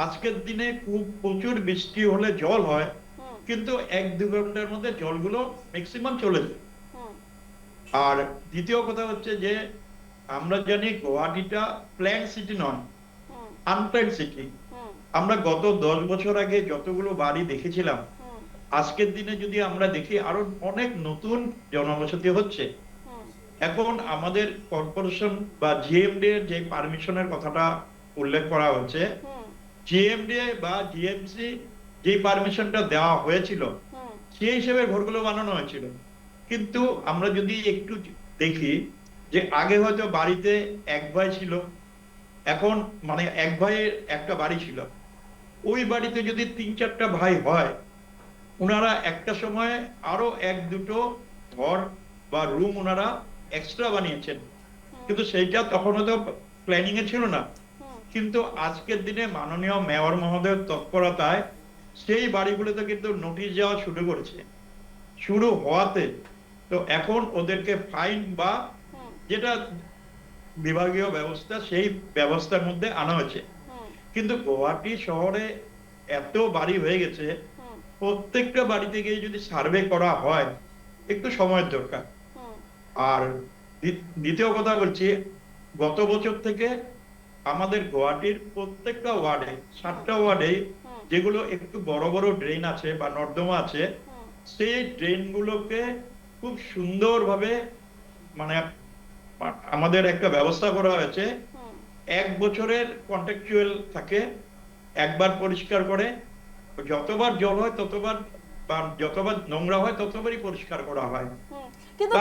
আজকের দিনে খুব প্রচুর বৃষ্টি হলে জল হয়, কিন্তু 1-2 ঘন্টার মধ্যে জলগুলো ম্যাক্সিমাম চলে যায়। আর দ্বিতীয় কথা হচ্ছে যে, আমরা জানি গুয়াহাটিটা প্ল্যান সিটি নয়, আনপ্ল্যান সিটি। আমরা গত 10 বছর আগে যতগুলো বাড়ি দেখেছিলাম, আজকের দিনে যদি আমরা দেখি আরো অনেক নতুন জনবসতি হচ্ছে। এখন আমাদের কর্পোরেশন বা জিএমডি এর যে পারমিশনের কথাটা উল্লেখ করা হচ্ছে, জিএমডি বা জিএমসি যে পারমিশনটা দেওয়া হয়েছিল সেই হিসেবে ঘরগুলো বানানো হয়েছিল। কিন্তু আমরা যদি একটু দেখি যে আগে হয়তো বাড়িতে 1 ভাই ছিল, এখন এক ভাইয়ের একটা বাড়ি ছিল, ওই বাড়িতে যদি 3-4টা ভাই হয়, ওনারা একটা সময় আরো 1-2টো ঘর বা রুম ওনারা এক্সট্রা বানিয়েছেন, কিন্তু সেইটা তখন হয়তো প্ল্যানিং এ ছিল না। কিন্তু আজকের দিনে মাননীয় মেয়র মহোদয়ের তৎপরতায় সেই বাড়িগুলোতে কিন্তু নোটিশ যাওয়া শুরু করেছে। শুরু হওয়াতে তো এখন ওদেরকে ফাইন বা যেটা বিভাগীয় ব্যবস্থা, সেই ব্যবস্থার মধ্যে আনা হয়েছে। কিন্তু গুয়াহাটি শহরে এত বাড়ি হয়ে গেছে, প্রত্যেকটা বাড়িতে গিয়ে যদি সার্ভে করা হয়, একটু সময়ের দরকার। আর দ্বিতীয় কথা বলছি, গত বছর থেকে আমাদের গুয়াহাটির প্রত্যেকটা ওয়ার্ডে, 7টা ওয়ার্ডে যেগুলো একটু বড় বড় ড্রেন আছে বা নর্দমা আছে, সেই ড্রেনগুলোকে খুব সুন্দরভাবে আমাদের একটা ব্যবস্থা করা হয়েছে। 1 বছরের কন্ট্রাকচুয়াল থাকে, একবার পরিষ্কার করে, যতবার জল হয় ততবার বা যতবার নোংরা হয় ততবারই পরিষ্কার করা হয়। কিন্তু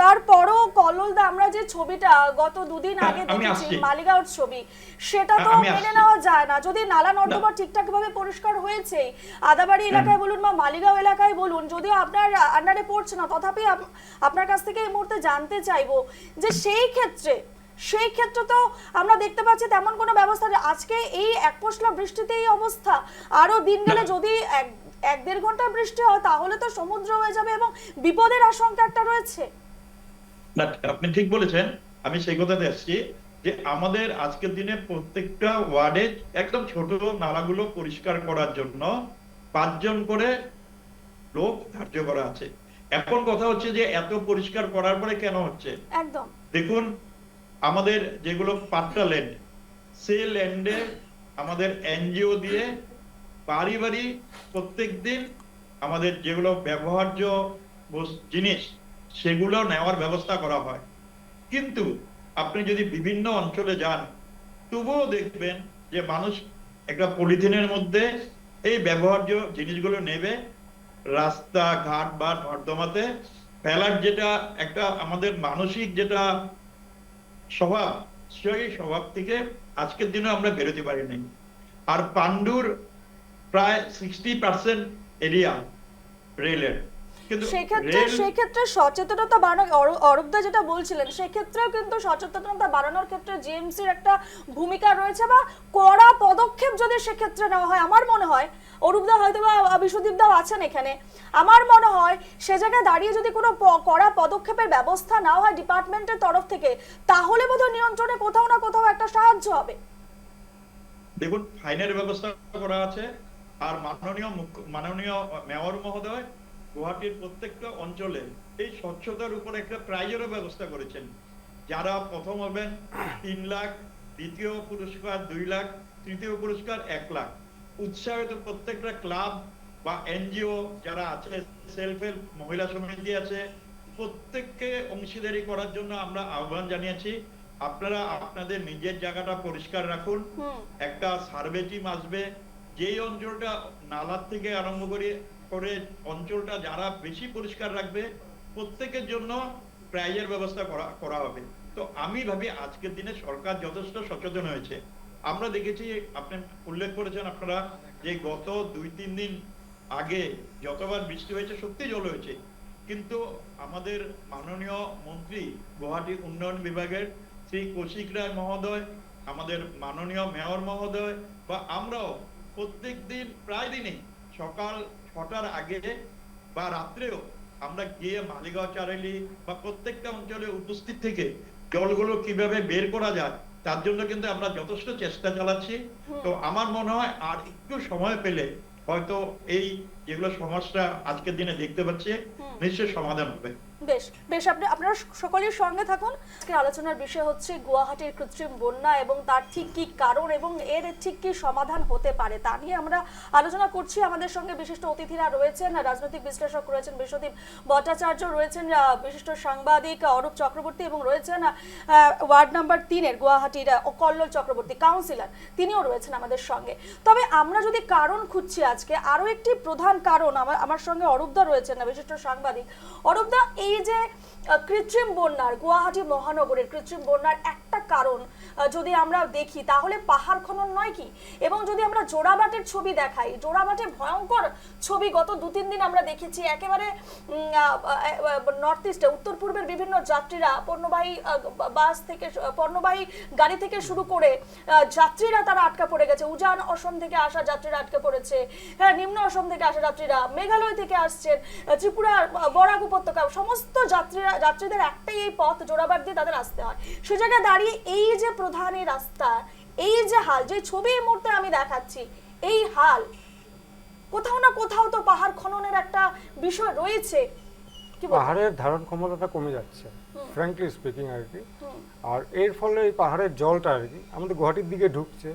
তারপরও কল্লোলদা আমরা যে ছবিটা গত দুদিন আগে দেখেছি মালিগাঁওর ছবি, সেটা তো মেনে নেওয়া যায় না। যদি নালা নর্দমা ঠিকঠাক ভাবে পরিষ্কার হয়েছে, আদাবাড়ি এলাকায় বলুন বা মালিগাঁও এলাকায় বলুন, যদিও আপনার আন্ডারে পড়ছে না, তথাপি আপনার কাছ থেকে এই মুহূর্তে জানতে চাইবো যে সেই ক্ষেত্রে তো আমরা দেখতে পাচ্ছি তেমন কোনো ব্যবস্থা। আজকে এই এক পশলা বৃষ্টিতে এই অবস্থা, আরো দিন গেলে যদি 1-1.5 ঘন্টা বৃষ্টি হয় তাহলে তো সমুদ্র হয়ে যাবে এবং বিপদের আশঙ্কা একটা রয়েছে। না, আপনি ঠিক বলেছেন, আমি সেই কথাতে আসছি যে আমাদের আজকের দিনে প্রত্যেকটা ওয়ার্ডে একদম ছোট নালাগুলো পরিষ্কার করার জন্য 5 জন করে লোক ধার্য করা আছে। এখন কথা হচ্ছে যে এত পরিষ্কার করার পরে কেন হচ্ছে? একদম দেখুন, আমাদের যেগুলো পাট্টা ল্যান্ড, সেই ল্যান্ডে আমাদের এনজিও দিয়ে বাড়ি বাড়ি প্রত্যেকদিন আমাদের যেগুলো ব্যবহার্য জিনিস সেগুলো নেওয়ার ব্যবস্থা করা হয়। কিন্তু আপনি যদি বিভিন্ন অঞ্চলে যান, তবুও দেখবেন যে মানুষ একটা পলিথিনের মধ্যে এই ব্যবহার্য জিনিসগুলো নেবে, রাস্তা ঘাট বা নর্দমাতে ফেলার যেটা একটা আমাদের মানসিক যেটা স্বভাব, সেই স্বভাব থেকে আজকের দিনে আমরা বেরোতে পারিনি। আর পাণ্ডুর প্রায় 60% এরিয়া রেলের, কিন্তু সেক্ষেত্রে সচেতনতা বাড়ানো, অরূপদা যেটা বলছিলেন, সেক্ষেত্রেও কিন্তু সচেতনতা বাড়ানোর ক্ষেত্রে জিএমসির একটা ভূমিকা রয়েছে, বা কড়া পদক্ষেপ যদি সেক্ষেত্রে নেওয়া হয়। আমার মনে হয় অরূপদা হয়তো বা বিশ্বদীপদাও আছেন এখানে, আমার মনে হয় সে জায়গায় দাঁড়িয়ে যদি কোনো কড়া পদক্ষেপের ব্যবস্থা নেওয়া হয় ডিপার্টমেন্টের তরফ থেকে, তাহলে বোধহয় নিয়ন্ত্রণে কোথাও না কোথাও একটা সাহায্য হবে। দেখুন, ফাইনের ব্যবস্থা করা আছে। আর মাননীয় মেয়র মহোদয় গুয়াহাটির প্রত্যেকটা অঞ্চলে এই স্বচ্ছতার উপর একটা প্রাইজেরও ব্যবস্থা করেছেন। যারা প্রথম হবেন 3 লাখ, দ্বিতীয় পুরস্কার 2 লাখ, তৃতীয় পুরস্কার 1 লাখ। উৎসাহিত প্রত্যেকটা ক্লাব বা এনজিও যারা আছে, সেলফ হেল্প মহিলা সমিতি আছে, প্রত্যেককে অংশীদারি করার জন্য আমরা আহ্বান জানিয়েছি। আপনারা আপনাদের নিজের জায়গাটা পরিষ্কার রাখুন। একটা সার্ভে টিম আসবে, যেই অঞ্চলটা নালার থেকে আরম্ভ করে অঞ্চলটা যারা বেশি পরিষ্কার রাখবে প্রত্যেকের জন্য প্রাইজের ব্যবস্থা করা হবে। তো আমি ভাবি আজকের দিনে সরকার যথেষ্ট সচেতন হয়েছে। আমরা দেখেছি, আপনি উল্লেখ করেছেন আপনারা, যে গত 2-3 দিন আগে যতবার বৃষ্টি হয়েছে সত্যি জল হয়েছে, কিন্তু আমাদের মাননীয় মন্ত্রী গুয়াহাটি উন্নয়ন বিভাগের শ্রী কৌশিক রায় মহোদয়, আমাদের মাননীয় মেয়র মহোদয় বা আমরাও প্রত্যেক দিন প্রায় দিনই সকাল 6টার আগে বা রাত্রেও আমরা গিয়ে মালিগাঁও চারেলি বা প্রত্যেকটা অঞ্চলে উপস্থিত থেকে জলগুলো কিভাবে বের করা যায় তার জন্য কিন্তু আমরা যথেষ্ট চেষ্টা চালাচ্ছি। তো আমার মনে হয় আর একটু সময় পেলে হয়তো এই যেগুলো সমস্যা আজকের দিনে দেখতে পাচ্ছি নিশ্চয়ই সমাধান হবে। বেশ আপনারা সকলের সঙ্গে থাকুন। আজকের আলোচনার বিষয় হচ্ছে গুয়াহাটির কৃত্রিম বন্যা এবং তার ঠিক কি কারণ এবং এর ঠিক কি সমাধান হতে পারে, তা নিয়ে আমরা আলোচনা করছি। আমাদের সঙ্গে বিশিষ্ট অতিথিরা রয়েছেন, রাজনৈতিক বিশ্লেষক রয়েছেন বিশ্বদীপ ভট্টাচার্য, রয়েছেন বিশিষ্ট সাংবাদিক অরূপ চক্রবর্তী, এবং রয়েছেন ওয়ার্ড নাম্বার 3-এর গুয়াহাটির কল্লোল চক্রবর্তী কাউন্সিলর, তিনিও রয়েছেন আমাদের সঙ্গে। তবে আমরা যদি কারণ খুঁজছি আজকে, আরো একটি প্রধান কারণ, আমার সঙ্গে অরূপদা রয়েছেন না, বিশিষ্ট সাংবাদিক। অরূপদা, এই যে কৃত্রিম বন্যার, গুয়াহাটি মহানগরের কৃত্রিম বন্যার একটা কারণ যদি আমরা দেখি তাহলে পাহাড় খনন নয় কি? এবং যদি আমরা জোড়াবাটের ছবি দেখাই, জোড়াবাটে ভয়ঙ্কর ছবি গত 2-3 দিন আমরা দেখেছি। একেবারে নর্থ ইস্টে, উত্তর পূর্বের বিভিন্ন যাত্রীরা পণ্যবাহী বাস থেকে, পণ্যবাহী গাড়ি থেকে শুরু করে যাত্রীরা তারা আটকা পড়ে গেছে। উজান অসম থেকে আসা যাত্রীরা আটকে পড়েছে, হ্যাঁ, নিম্ন অসম থেকে আসা যাত্রীরা, মেঘালয় থেকে আসছেন, ত্রিপুরার বরাক উপত্যকা, সমস্ত যাত্রীদের একটাই এই পথ জোড়াবাট দিয়ে তাদের আসতে হয়। সে জায়গায় দাঁড়িয়ে এই যে প্রধান এই রাস্তা, এই যে হাল, যে ছবি এই মুহূর্তে আমি দেখাচ্ছি, এই হাল, কোথাও না কোথাও তো পাহাড় খননের একটা বিষয় রয়েছে। পাহাড়ের ধারণ ক্ষমতাটা কমে যাচ্ছে, ফ্র্যাঙ্কলি স্পিকিং আর কি। আর এর ফলে এই পাহাড়ের জলটা আর কি আমাদের গুয়াহাটির দিকে ঢুকছে,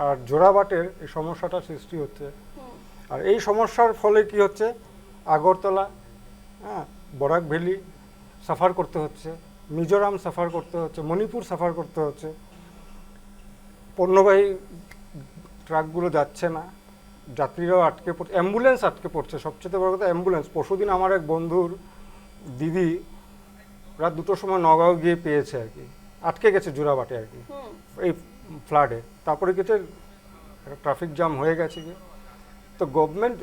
আর জোড়াবাটের এই সমস্যাটা সৃষ্টি হচ্ছে। আর এই সমস্যার ফলে কি হচ্ছে, আগরতলা, হ্যাঁ, বরাক ভ্যালি সাফার করতে হচ্ছে, মিজোরাম সাফার করতে হচ্ছে, মণিপুর সাফার করতে হচ্ছে। পণ্যবাহী ট্রাকগুলো যাচ্ছে না, যাত্রীরাও আটকে পড়ছে, অ্যাম্বুলেন্স আটকে পড়ছে। সবচেয়ে বড় কথা অ্যাম্বুলেন্স। পরশুদিন আমার এক বন্ধুর দিদি রাত 2টোর সময় নগাঁও গিয়ে পেয়েছে আর কি, আটকে গেছে জোড়াবাটে আর কি এই ফ্লাডে। তারপরে কিছু ট্রাফিক জ্যাম হয়ে গেছে গিয়ে। তো government,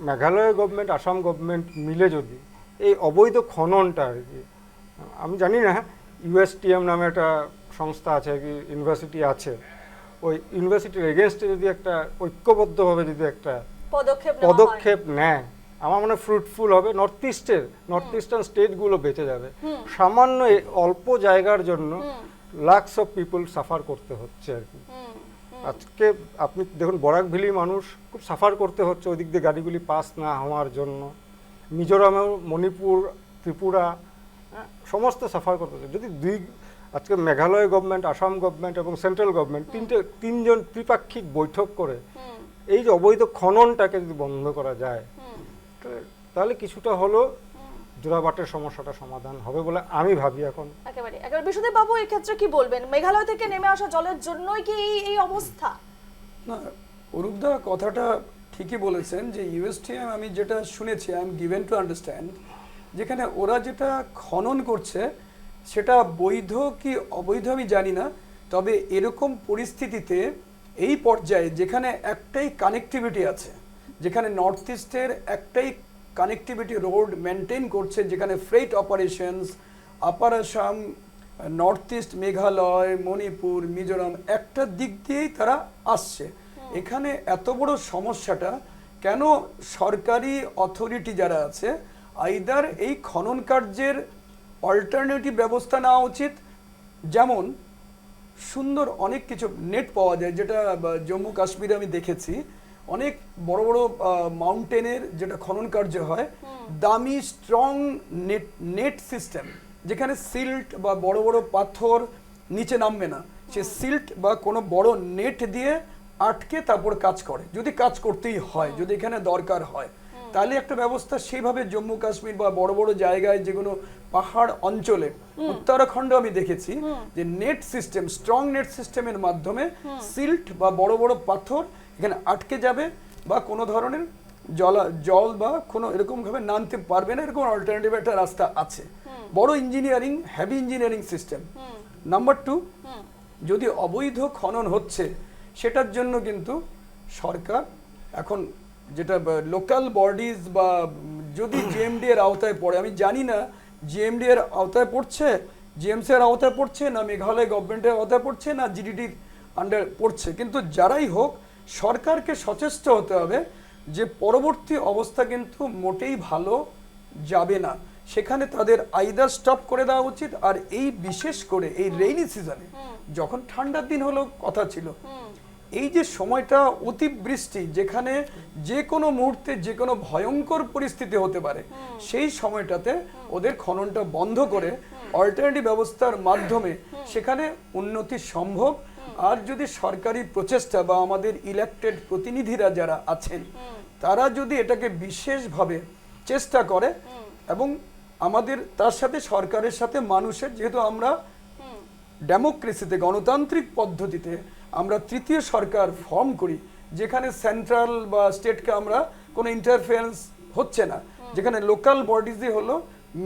Meghalaya government, Assam government মিলে যদি এই অবৈধ খননটা আর কি, আমি জানি না, USTM নামে একটা সংস্থা আছে আর কি, ইউনিভার্সিটি আছে, ওই ইউনিভার্সিটির এগেনস্টে যদি একটা ঐক্যবদ্ধভাবে যদি একটা পদক্ষেপ নেয়, আমার মনে হয় ফ্রুটফুল হবে। নর্থ ইস্টার্ন স্টেটগুলো বেঁচে যাবে। সামান্য অল্প জায়গার জন্য লাখস অফ পিপল সাফার করতে হচ্ছে আর কি। আজকে আপনি দেখুন বরাক ভ্যালি মানুষ খুব সাফার করতে হচ্ছে ওই দিক দিয়ে গাড়িগুলি পাস না হওয়ার জন্য। মিজোরামেও, মণিপুর, ত্রিপুরা, সমস্ত সাফার করতে হচ্ছে। যদি আজকে মেঘালয় গভর্নমেন্ট, আসাম গভর্নমেন্ট এবং সেন্ট্রাল গভর্নমেন্ট তিনজন ত্রিপাক্ষিক বৈঠক করে এই যে অবৈধ খননটাকে যদি বন্ধ করা যায়, তাহলে কিছুটা হলো জোড়াবাটের সমস্যাটা সমাধান হবে বলে আমি ভাবি এখন। একেবারে বিশ্বদেব বাবু এই ক্ষেত্রে কি বলবেন? মেঘালয় থেকে নেমে আসা জলের জন্যই কি এই অবস্থা? না, অরূপদা কথাটা ঠিকই বলেছেন যে USTM আমি যেটা শুনেছি, I am given to understand, যেখানে ওরা যেটা খনন করছে সেটা বৈধ কি অবৈধ আমি জানি না, তবে এরকম পরিস্থিতিতে এই পর্যায়ে যেখানে একটাই কানেক্টিভিটি আছে, যেখানে নর্থ ইস্টের একটাই কানেক্টিভিটি রোড মেনটেন করছে, যেখানে ফ্রেট অপারেশনস, আপার আসাম, নর্থ ইস্ট, মেঘালয়, মণিপুর, মিজোরাম একটা দিক দিয়েই তারা আসছে, এখানে এত বড় সমস্যাটা কেন সরকারি অথরিটি যারা আছে আইদার এই খনন কার্যের অল্টারনেটিভ ব্যবস্থা নেওয়া উচিত। যেমন সুন্দর অনেক কিছু নেট পাওয়া যায়, যেটা জম্মু কাশ্মীরে আমি দেখেছি, অনেক বড় বড় মাউন্টেনের যেটা খনন কার্য হয়, দামি স্ট্রং নেট সিস্টেম, যেখানে সিল্ট বা বড় বড় পাথর নিচে নামবে না, সে সিল্ট বা কোনো বড় নেট দিয়ে আটকে তারপর কাজ করে, যদি কাজ করতেই হয়, যদি এখানে দরকার হয়, তাহলে একটা ব্যবস্থা সেইভাবে জম্মু কাশ্মীর বা বড় বড় জায়গায় যেগুলো পাহাড় অঞ্চলে, উত্তরাখণ্ড আমি দেখেছি যে নেট সিস্টেম, স্ট্রং নেট সিস্টেমের মাধ্যমে সিল্ট বা বড় বড় পাথর এখানে আটকে যাবে বা কোনো ধরনের জল বা কোনো এরকম ভাবে নামতে পারবে না, এরকম অল্টারনেটিভ একটা রাস্তা আছে। বড় engineering, heavy engineering system. Number 2, যদি অবৈধ খনন হচ্ছে সেটার জন্য কিন্তু সরকার এখন যেটা লোকাল বডিজ বা যদি GMD এর আওতায় পড়ে, আমি জানি না GMD এর আওতায় পড়ছে, GMC এর আওতায় পড়ছে না মেঘালয় গভর্নমেন্টের আওতায় পড়ছে না GDDর আন্ডার পড়ছে, কিন্তু যারাই হোক সরকারকে সচেষ্ট হতে হবে যে পরবর্তী অবস্থা কিন্তু মোটেই ভালো যাবে না, সেখানে তাদের আইদার স্টপ করে দেওয়া উচিত। আর এই বিশেষ করে এই রেইনি সিজনে, যখন ঠান্ডার দিন হলো কথা ছিল, এই যে সময়টা অতিবৃষ্টি, যেখানে যে কোনো মুহূর্তে যে কোনো ভয়ঙ্কর পরিস্থিতি হতে পারে, সেই সময়টাতে ওদের খননটা বন্ধ করে অল্টারনেটিভ ব্যবস্থার মাধ্যমে সেখানে উন্নতি সম্ভব। আর যদি সরকারি প্রচেষ্টা বা আমাদের ইলেক্টেড প্রতিনিধিরা যারা আছেন তারা যদি এটাকে বিশেষভাবে চেষ্টা করে এবং আমাদের তার সাথে সরকারের সাথে মানুষের, যেহেতু আমরা ডেমোক্রেসিতে, গণতান্ত্রিক পদ্ধতিতে আমরা তৃতীয় সরকার ফর্ম করি, যেখানে সেন্ট্রাল বা স্টেটকে আমরা কোনো ইন্টারফারেন্স হচ্ছে না, যেখানে লোকাল বডিজই হলো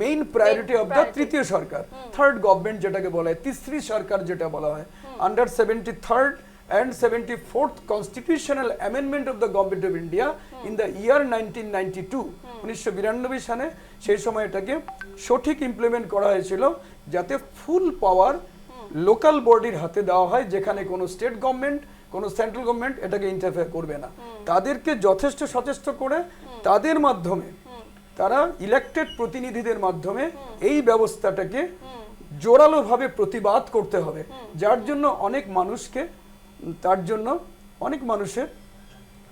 মেইন প্রায়োরিটি অফ দ্য তৃতীয় সরকার, থার্ড গভর্নমেন্ট যেটাকে বলা হয়, তিসরি সরকার যেটা বলা হয়, under 73rd and 74th constitutional amendment of the government of India in the year 1992, 1992 সালে সেই সময় এটাকে সঠিক ইমপ্লিমেন্ট করা হয়েছিল, যাতে ফুল পাওয়ার লোকাল বডির হাতে দেওয়া হয়, যেখানে কোনো স্টেট গভর্নমেন্ট, কোনো সেন্ট্রাল গভর্নমেন্ট এটাকে ইন্টারফেয়ার করবে না। তাদেরকে যথেষ্ট সচেষ্ট করে তাদের মাধ্যমে, তারা ইলেক্টেড প্রতিনিধিদের মাধ্যমে এই ব্যবস্থাটাকে জোরালোভাবে প্রতিবাদ করতে হবে, যার জন্য অনেক মানুষকে, তার জন্য অনেক মানুষের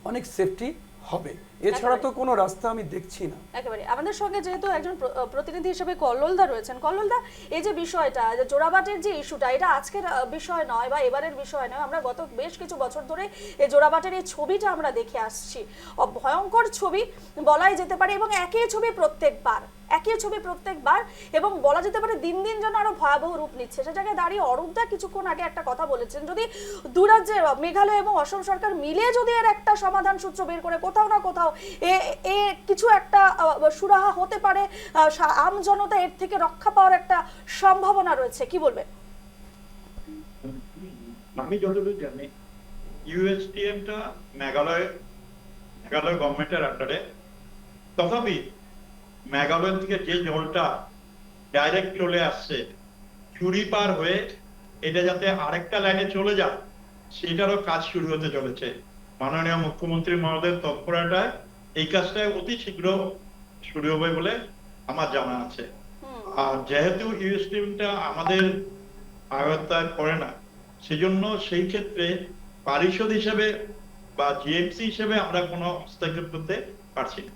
অনেক সেফটি হবে। এছাড়া তো কোনো রাস্তা আমি দেখছি না। একেবারে আমাদের সঙ্গে যেহেতু একজন প্রতিনিধি হিসেবে কল্লোলদা রয়েছেন, কল্লোলদা, এই যে বিষয়টা, যে জোড়াবাটের যে ইস্যুটা, এটা আজকের বিষয় নয় বা এবারের বিষয় নয়, আমরা গত বেশ কিছু বছর ধরে এই জোড়াবাটের এই ছবিটা আমরা দেখে আসছি, ভয়ঙ্কর ছবি বলাই যেতে পারে, এবং একই ছবি প্রত্যেকবার একই ছবি প্রত্যেকবার, এবং বলা যেতে পারে দিন দিন যেন আরো ভয়াবহ রূপ নিচ্ছে। সে জায়গায় দাঁড়িয়ে অরূপদা কিছুক্ষণ আগে একটা কথা বলেছেন, যদি দু রাজ্যে মেঘালয় এবং অসম সরকার মিলে যদি এর একটা সমাধান সূত্র বের করে কোথাও না কোথাও এ কিছু একটা সুরাহা হতে পারে, আম জনতা এর থেকে রক্ষা পাওয়ার একটা সম্ভাবনা রয়েছে, কি বলবেন? আমি যতটুকু জানি ইউএসটিএমটা মেঘালয় গভর্নমেন্টের আন্ডারে, তথাপি মেঘালয় থেকে যে জলটা ডাইরেক্ট চলে আসছে চুরি পার হয়ে এটা যাতে আরেকটা লাইনে চলে যায় সেটারও কাজ শুরু হতে চলেছে। মাননীয় মুখ্যমন্ত্রী মহোদয়ের তৎপরতায় এই কাজটা অতি শীঘ্র শুরু হবে বলে আমার জানা আছে। আর যেহেতু ইউএসটিএমটা আমাদের আয়ত্তায় পড়ে না, সেজন্য সেই ক্ষেত্রে পারিষদ হিসেবে বা জিএমসি হিসেবে আমরা কোনো হস্তক্ষেপ করতে পারছি না।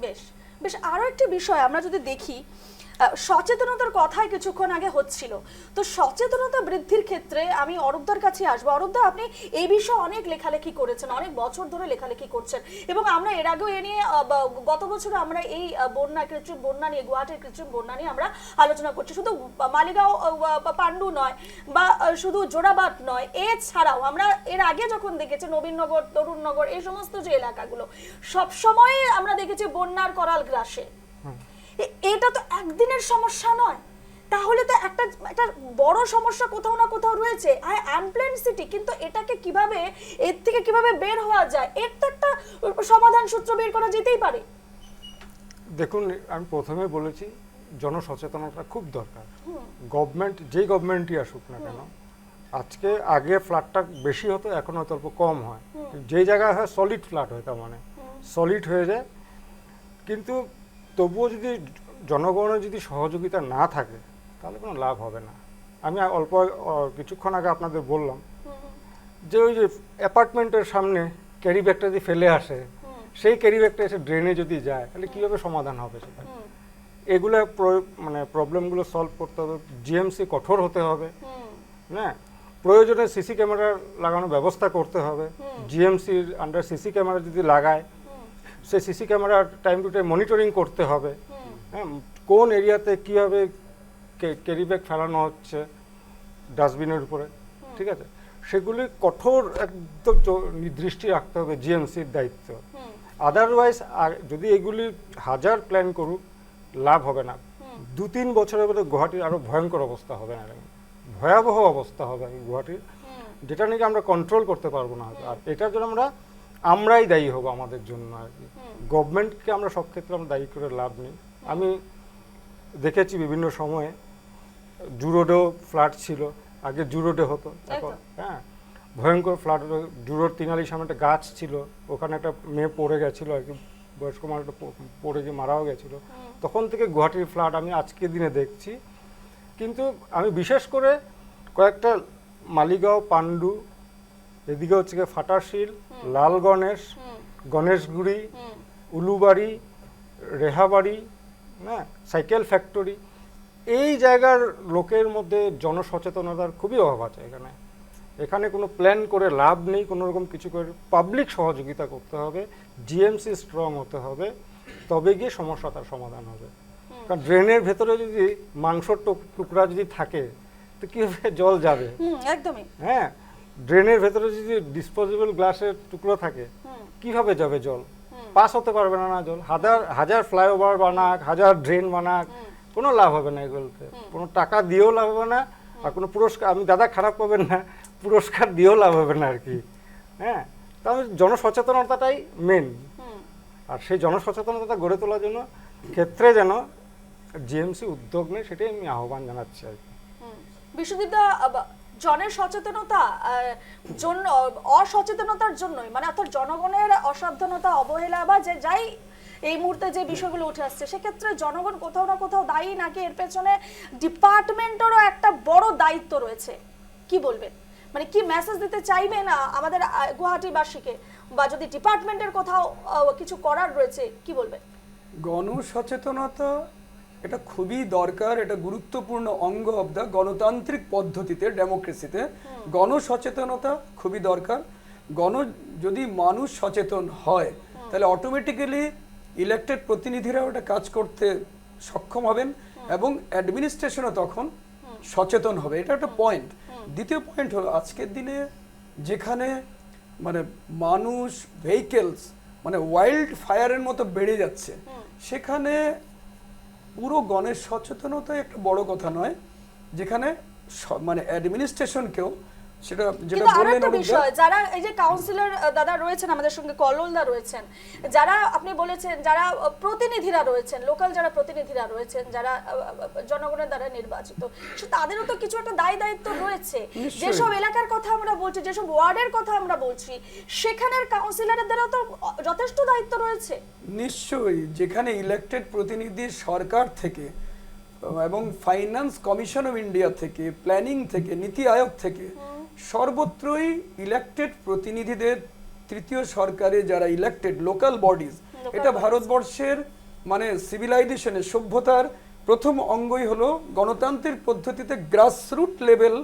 বেশ বেশ, আরো একটি বিষয় আমরা যদি দেখি, সচেতনতার কথাই কিছুক্ষণ আগে হচ্ছিল, তো সচেতনতা বৃদ্ধির ক্ষেত্রে আমি অরূপদার কাছে আসবো। অরূপদা, আপনি এই বিষয়ে অনেক লেখালেখি করেছেন, অনেক বছর ধরে লেখালেখি করছেন, এবং আমরা এর আগেও এ নিয়ে গত বছর আমরা এই কৃত্রিম বন্যা নিয়ে, গুয়াহাটির কৃত্রিম বন্যা নিয়ে আমরা আলোচনা করছি। শুধু মালিগাঁও পাণ্ডু নয় বা শুধু জোড়াবাট নয়, এছাড়াও আমরা এর আগে যখন দেখেছি নবীননগর, তরুণনগর, এই সমস্ত যে এলাকাগুলো সবসময় আমরা দেখেছি বন্যার করাল গ্রাসে। এটা তো একদিনের সমস্যা নয়, তাহলে তো একটা বড় সমস্যা কোথাও না কোথাও রয়েছে। আনপ্ল্যান সিটি, কিন্তু এটাকে কিভাবে, এর থেকে কিভাবে বের হওয়া যায়, এর তো একটা সমাধান সূত্র বের করা যেতেই পারে। দেখুন, আমি প্রথমে বলেছি জনসচেতনতা খুব দরকার। গভর্নমেন্ট, যেই গভর্নমেন্টই আসুক না কেন, আজকে আগে ফ্ল্যাটটা বেশি হতো, এখন হয়তো অল্প কম হয়। যেই জায়গায় হয় সলিড ফ্ল্যাট হয়, তার মানে সলিড হয়ে যায়। কিন্তু তবুও যদি জনগণের যদি সহযোগিতা না থাকে তাহলে কোনো লাভ হবে না। আমি অল্প কিছুক্ষণ আগে আপনাদের বললাম যে ওই যে অ্যাপার্টমেন্টের সামনে ক্যারি ব্যাগটা যদি ফেলে আসে, সেই ক্যারি ব্যাগটা এসে ড্রেনে যদি যায়, তাহলে কীভাবে সমাধান হবে সেটা? এগুলো মানে প্রবলেমগুলো সলভ করতে হবে। জিএমসি কঠোর হতে হবে, হ্যাঁ, প্রয়োজনে সিসি ক্যামেরা লাগানোর ব্যবস্থা করতে হবে। জিএমসির আন্ডার সিসি ক্যামেরা যদি লাগায়, সেই CC camera time to time monitoring করতে হবে। হ্যাঁ, কোন এরিয়াতে কীভাবে ক্যারি ব্যাগ ফেলানো হচ্ছে ডাস্টবিনের উপরে, ঠিক আছে, সেগুলি কঠোর একদম দৃষ্টি রাখতে হবে, জিএমসির দায়িত্ব। আদারওয়াইজ যদি এগুলি হাজার প্ল্যান করুক, লাভ হবে না। 2-3 বছরের মধ্যে গুয়াহাটির আরও ভয়ঙ্কর অবস্থা হবে না, ভয়াবহ অবস্থা হবে গুয়াহাটির, যেটা নাকি আমরা কন্ট্রোল করতে পারবো না। আর এটার জন্য আমরাই দায়ী হব আমাদের জন্য আর কি। গভর্নমেন্টকে আমরা সব ক্ষেত্রে আমরা দায়ী করে লাভ নেই। আমি দেখেছি বিভিন্ন সময়ে জুরোডেও ফ্ল্যাট ছিল, আগে জুরোডে হতো, এখন হ্যাঁ ভয়ঙ্কর ফ্ল্যাট হলো। জুরোর তিনালির সামনে একটা গাছ ছিল, ওখানে একটা মেয়ে পড়ে গেছিলো আর কি, বয়স্ক মানুষটা পড়ে গিয়ে মারাও গেছিলো। তখন থেকে গুয়াহাটির ফ্ল্যাট আমি আজকের দিনে দেখছি। কিন্তু আমি বিশেষ করে কয়েকটা মালিগাঁও, পাণ্ডু, এদিকে হচ্ছে ফাটাশিল, লাল গণেশ, গণেশগুড়ি, উলুবাড়ি, রেহাবাড়ি, হ্যাঁ, সাইকেল ফ্যাক্টরি, এই জায়গার লোকের মধ্যে জনসচেতনতার খুবই অভাব আছে। এখানে কোনো প্ল্যান করে লাভ নেই, কোনো রকম কিছু করে পাবলিক সহযোগিতা করতে হবে, জিএমসি স্ট্রং হতে হবে, তবে গিয়ে সমস্যাটার সমাধান হবে। কারণ ড্রেনের ভেতরে যদি মাংসর টুকরা যদি থাকে, তো কীভাবে জল যাবে? একদমই, হ্যাঁ, ড্রেনের ভেতরে যদি ডিসপোজেবল গ্লাসের টুকরো থাকে, কিভাবে যাবে জল? পাস হতে পারবে না জল। হাজার ফ্লাইওভার বানাক, হাজার ড্রেন বানাক, কোনো লাভ হবে না এগুলোতে। কোনো টাকা দিয়েও লাভ হবে না, আর কোনো পুরস্কার, আমি দাদা খারাপ পাবেন না, পুরস্কার দিয়েও লাভ হবে না আর কি। হ্যাঁ, তাহলে জনসচেতনতাটাই মেন। আর সেই জনসচেতনতা গড়ে তোলার জন্য ক্ষেত্রে যেন জিএমসি উদ্যোগ নেয়, সেটাই আমি আহ্বান জানাচ্ছি আর কি। বিশ্বজিৎদা, জনের সচেতনতা জন্য, অসচেতনতার জন্যই, মানে অর্থাৎ জনগণের অসাবধানতা, অবহেলা বা যে যাই এই মুহূর্তে যে বিষয়গুলো উঠে আসছে, সেক্ষেত্রে জনগণ কোথাও না কোথাও দায়ী, নাকি এর পেছনে ডিপার্টমেন্টেরও একটা বড় দায়িত্ব রয়েছে? কি বলবেন, মানে কি মেসেজ দিতে চাইবেন আমাদের গুয়াহাটিবাসীকে, বা যদি ডিপার্টমেন্টের কোথাও কিছু করার রয়েছে, কি বলবেন? গণসচেতনতা এটা খুবই দরকার, এটা গুরুত্বপূর্ণ অঙ্গ অব দ্য গণতান্ত্রিক পদ্ধতিতে, ডেমোক্রেসিতে গণসচেতনতা খুবই দরকার। যদি মানুষ সচেতন হয়, তাহলে অটোমেটিক্যালি ইলেক্টেড প্রতিনিধিরা ওটা কাজ করতে সক্ষম হবেন এবং অ্যাডমিনিস্ট্রেশনও তখন সচেতন হবে। এটা একটা পয়েন্ট। দ্বিতীয় পয়েন্ট হলো আজকের দিনে যেখানে মানে মানুষ ভেহিকেলস মানে ওয়াইল্ড ফায়ারের মতো বেড়ে যাচ্ছে, সেখানে পুরো গণের সচেতনতা একটা বড় কথা নয়, যেখানে মানে অ্যাডমিনিস্ট্রেশনকেও সেটা যেটা কিন্তু বললেন আরেকটা বিষয়, যারা এই যে কাউন্সিলর দাদা রয়েছেন আমাদের সঙ্গে, কল্লোলদা রয়েছেন, যারা আপনি বলেছেন যারা প্রতিনিধিরা রয়েছেন, লোকাল যারা প্রতিনিধিরা রয়েছেন, যারা জনগণের দ্বারা নির্বাচিত, তাদেরও তো কিছু একটা দায়িত্ব রয়েছে। যেসব এলাকার কথা আমরা বলছি, যেসব ওয়ার্ডের কথা আমরা বলছি, সেখানের কাউন্সিলরের দ্বারা তো যথেষ্ট দায়িত্ব রয়েছে। নিশ্চয়ই, যেখানে ইলেক্টেড প্রতিনিধি সরকার থেকে এবং ফাইন্যান্স কমিশন অফ ইন্ডিয়া থেকে, প্ল্যানিং থেকে, নীতি আয়োগ থেকে, সর্বত্রই ইলেক্টেড প্রতিনিধিদের তৃতীয় সরকারে যারা ইলেক্টেড লোকাল বডিজ, এটা ভারতবর্ষের মানে সিভিলাইজেশনের সভ্যতার প্রথম অঙ্গই হলো গণতান্ত্রিক পদ্ধতিতে গ্রাসরুট লেভেল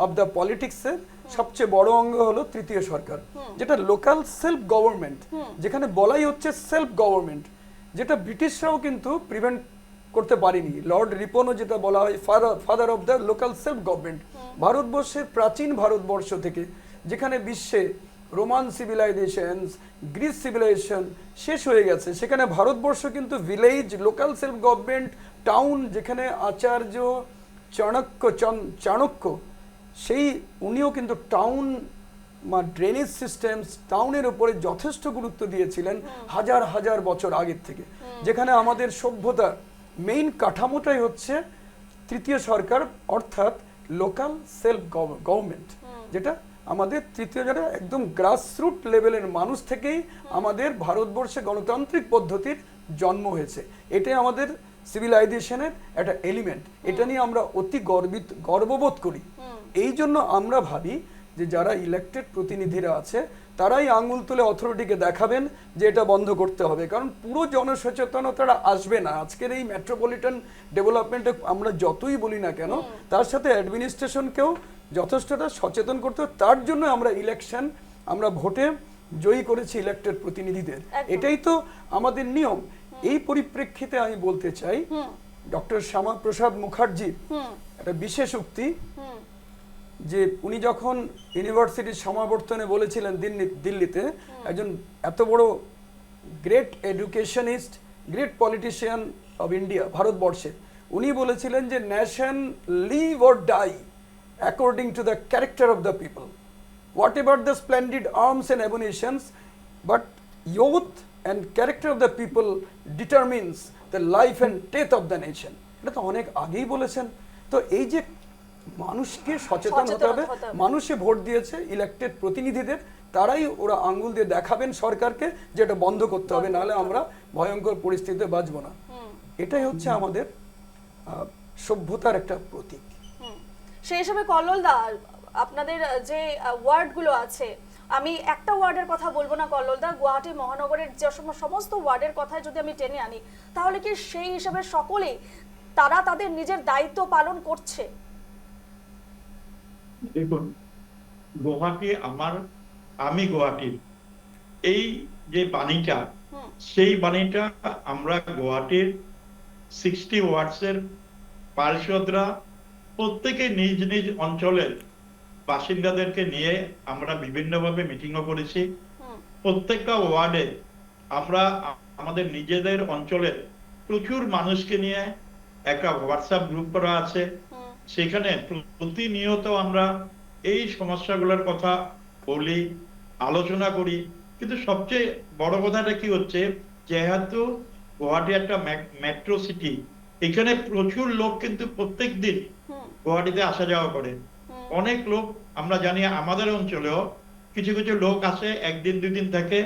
অফ দ্য পলিটিক্সের সবচেয়ে বড় অঙ্গ হলো তৃতীয় সরকার, যেটা লোকাল সেলফ গভর্নমেন্ট, যেখানে বলাই হচ্ছে সেলফ গভর্নমেন্ট, যেটা ব্রিটিশরাও কিন্তু প্রিভেন্ট করতে পারেনি। লর্ড রিপনও যেটা বলা হয় father of the local self government. ভারতবর্ষের প্রাচীন ভারতবর্ষ থেকে যেখানে বিশ্বে রোমান সিভিলাইজেশন, গ্রিস সিভিলাইজেশন শেষ হয়ে গেছে, সেখানে ভারতবর্ষ কিন্তু village, local self government, town, যেখানে আচার্য চাণক্য সেই উনিও কিন্তু টাউন ড্রেনেজ সিস্টেমস, টাউনের উপরে যথেষ্ট গুরুত্ব দিয়েছিলেন হাজার হাজার বছর আগের থেকে। যেখানে আমাদের সভ্যতার মেইন কাঠামোটাই হচ্ছে তৃতীয় সরকার, অর্থাৎ লোকাল সেলফ গভর্নমেন্ট, যেটা আমাদের তৃতীয় যারা একদম গ্রাসরুট লেভেলের মানুষ থেকেই আমাদের ভারতবর্ষে গণতান্ত্রিক পদ্ধতির জন্ম হয়েছে। এটাই আমাদের সিভিলাইজেশনের একটা এলিমেন্ট। এটা নিয়ে আমরা অতি গর্ববোধ করি। এই জন্য আমরা ভাবি যে যারা ইলেক্টেড প্রতিনিধিরা আছে তারাই আঙুল তুলে অথরিটিকে দেখাবেন যে এটা বন্ধ করতে হবে, কারণ পুরো জনসচেতনতাটা আসবে না। আজকের এই মেট্রোপলিটন ডেভেলপমেন্টে আমরা যতই বলি না কেন, তার সাথে অ্যাডমিনিস্ট্রেশনকেও যথেষ্টটা সচেতন করতে হবে। তার জন্য আমরা ইলেকশন, আমরা ভোটে জয়ী করেছি ইলেক্টেড প্রতিনিধিদের, এটাই তো আমাদের নিয়ম। এই পরিপ্রেক্ষিতে আমি বলতে চাই, ডক্টর শ্যামাপ্রসাদ মুখার্জি একটা বিশেষ উক্তি, যে উনি যখন ইউনিভার্সিটির সমাবর্তনে বলেছিলেন দিল্লিতে, একজন এত বড় great educationist, great politician of India, ভারতবর্ষের, উনি বলেছিলেন যে nation live or die according to the character of the people, whatever the splendid arms and ammunitions, but youth and character of the people determines the life and death of the nation. এটা তো অনেক আগেই বলেছেন। তো এই যে মানুষকে সচেতন হতে হবে, মানুষে ভোট দিয়েছে ইলেক্টেড প্রতিনিধিদের, তারাই ওরা আঙ্গুল দিয়ে দেখাবেন সরকারকে যে এটা বন্ধ করতে হবে, নাহলে আমরা ভয়ঙ্কর পরিস্থিতিতে বাঁচবো না। এটাই হচ্ছে আমাদের সভ্যতার একটা প্রতীক। সেই হিসেবে কল্লোলদা, আপনাদের যে ওয়ার্ডগুলো আছে, আমি একটা ওয়ার্ডের কথা বলবো না কল্লোলদা, গুয়াহাটি মহানগরের যে সমস্ত ওয়ার্ডের কথায় যদি আমি টেনে আনি, তাহলে কি সেই হিসাবে সকলেই তারা তাদের নিজের দায়িত্ব পালন করছে? দেখুন, গুয়াহাটি আমি গুয়াহাটির এই যে বাণীটা, সেই বাণীটা আমরা গুয়াহাটির 60 ওয়ার্ডসের পার্ষদরা প্রত্যেকে নিজ নিজ অঞ্চলের বাসিন্দাদেরকে নিয়ে আমরা বিভিন্নভাবে মিটিংও করেছি। প্রত্যেকটা ওয়ার্ডে আমরা আমাদের নিজেদের অঞ্চলের প্রচুর মানুষকে নিয়ে একটা হোয়াটসঅ্যাপ গ্রুপ করা আছে, সেখানে প্রতিনিয়ত আমরা এই সমস্যাগুলোর কথা বলি, আলোচনা করি। কিন্তু সবচেয়ে বড় কথাটা কি হচ্ছে, যেহেতু গুয়াহাটি একটা মেট্রো সিটি, এখানে প্রচুর লোক কিন্তু প্রত্যেক দিন গুয়াহাটিতে আসা যাওয়া করে। অনেক লোক আমরা জানি, আমাদের অঞ্চলেও কিছু কিছু লোক আসে, একদিন দুদিন থাকে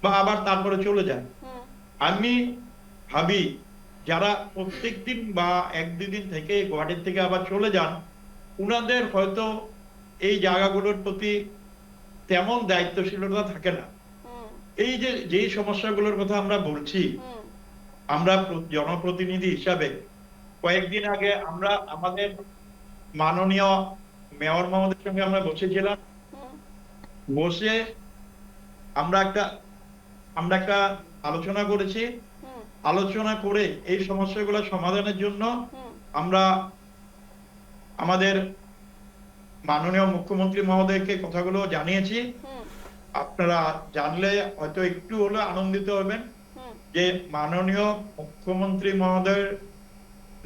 বা আবার তারপরে চলে যায়। আমি ভাবি যারা প্রত্যেক দিন বা এক দুদিন থেকে গুয়াহাটির থেকে আবার চলে যান, উনাদের হয়তো এই জায়গাগুলোর প্রতি তেমন দায়িত্বশীলতা থাকে না। এই যে যেই সমস্যাগুলোর কথা আমরা বলছি, আমরা জনপ্রতিনিধি হিসাবে কয়েকদিন আগে আমরা আমাদের মাননীয় মেয়র মহোদয়ের সঙ্গে আমরা বসেছিলাম, বসে আমরা একটা আলোচনা করেছি। আলোচনা করে এই সমস্যাগুলো সমাধানের জন্য আমরা আমাদের মাননীয় মুখ্যমন্ত্রী মহোদয়কে কথাগুলো জানিয়েছি। আপনারা জানলে হয়তো একটু হলেও আনন্দিত হবেন যে মাননীয় মুখ্যমন্ত্রী মহোদয়ের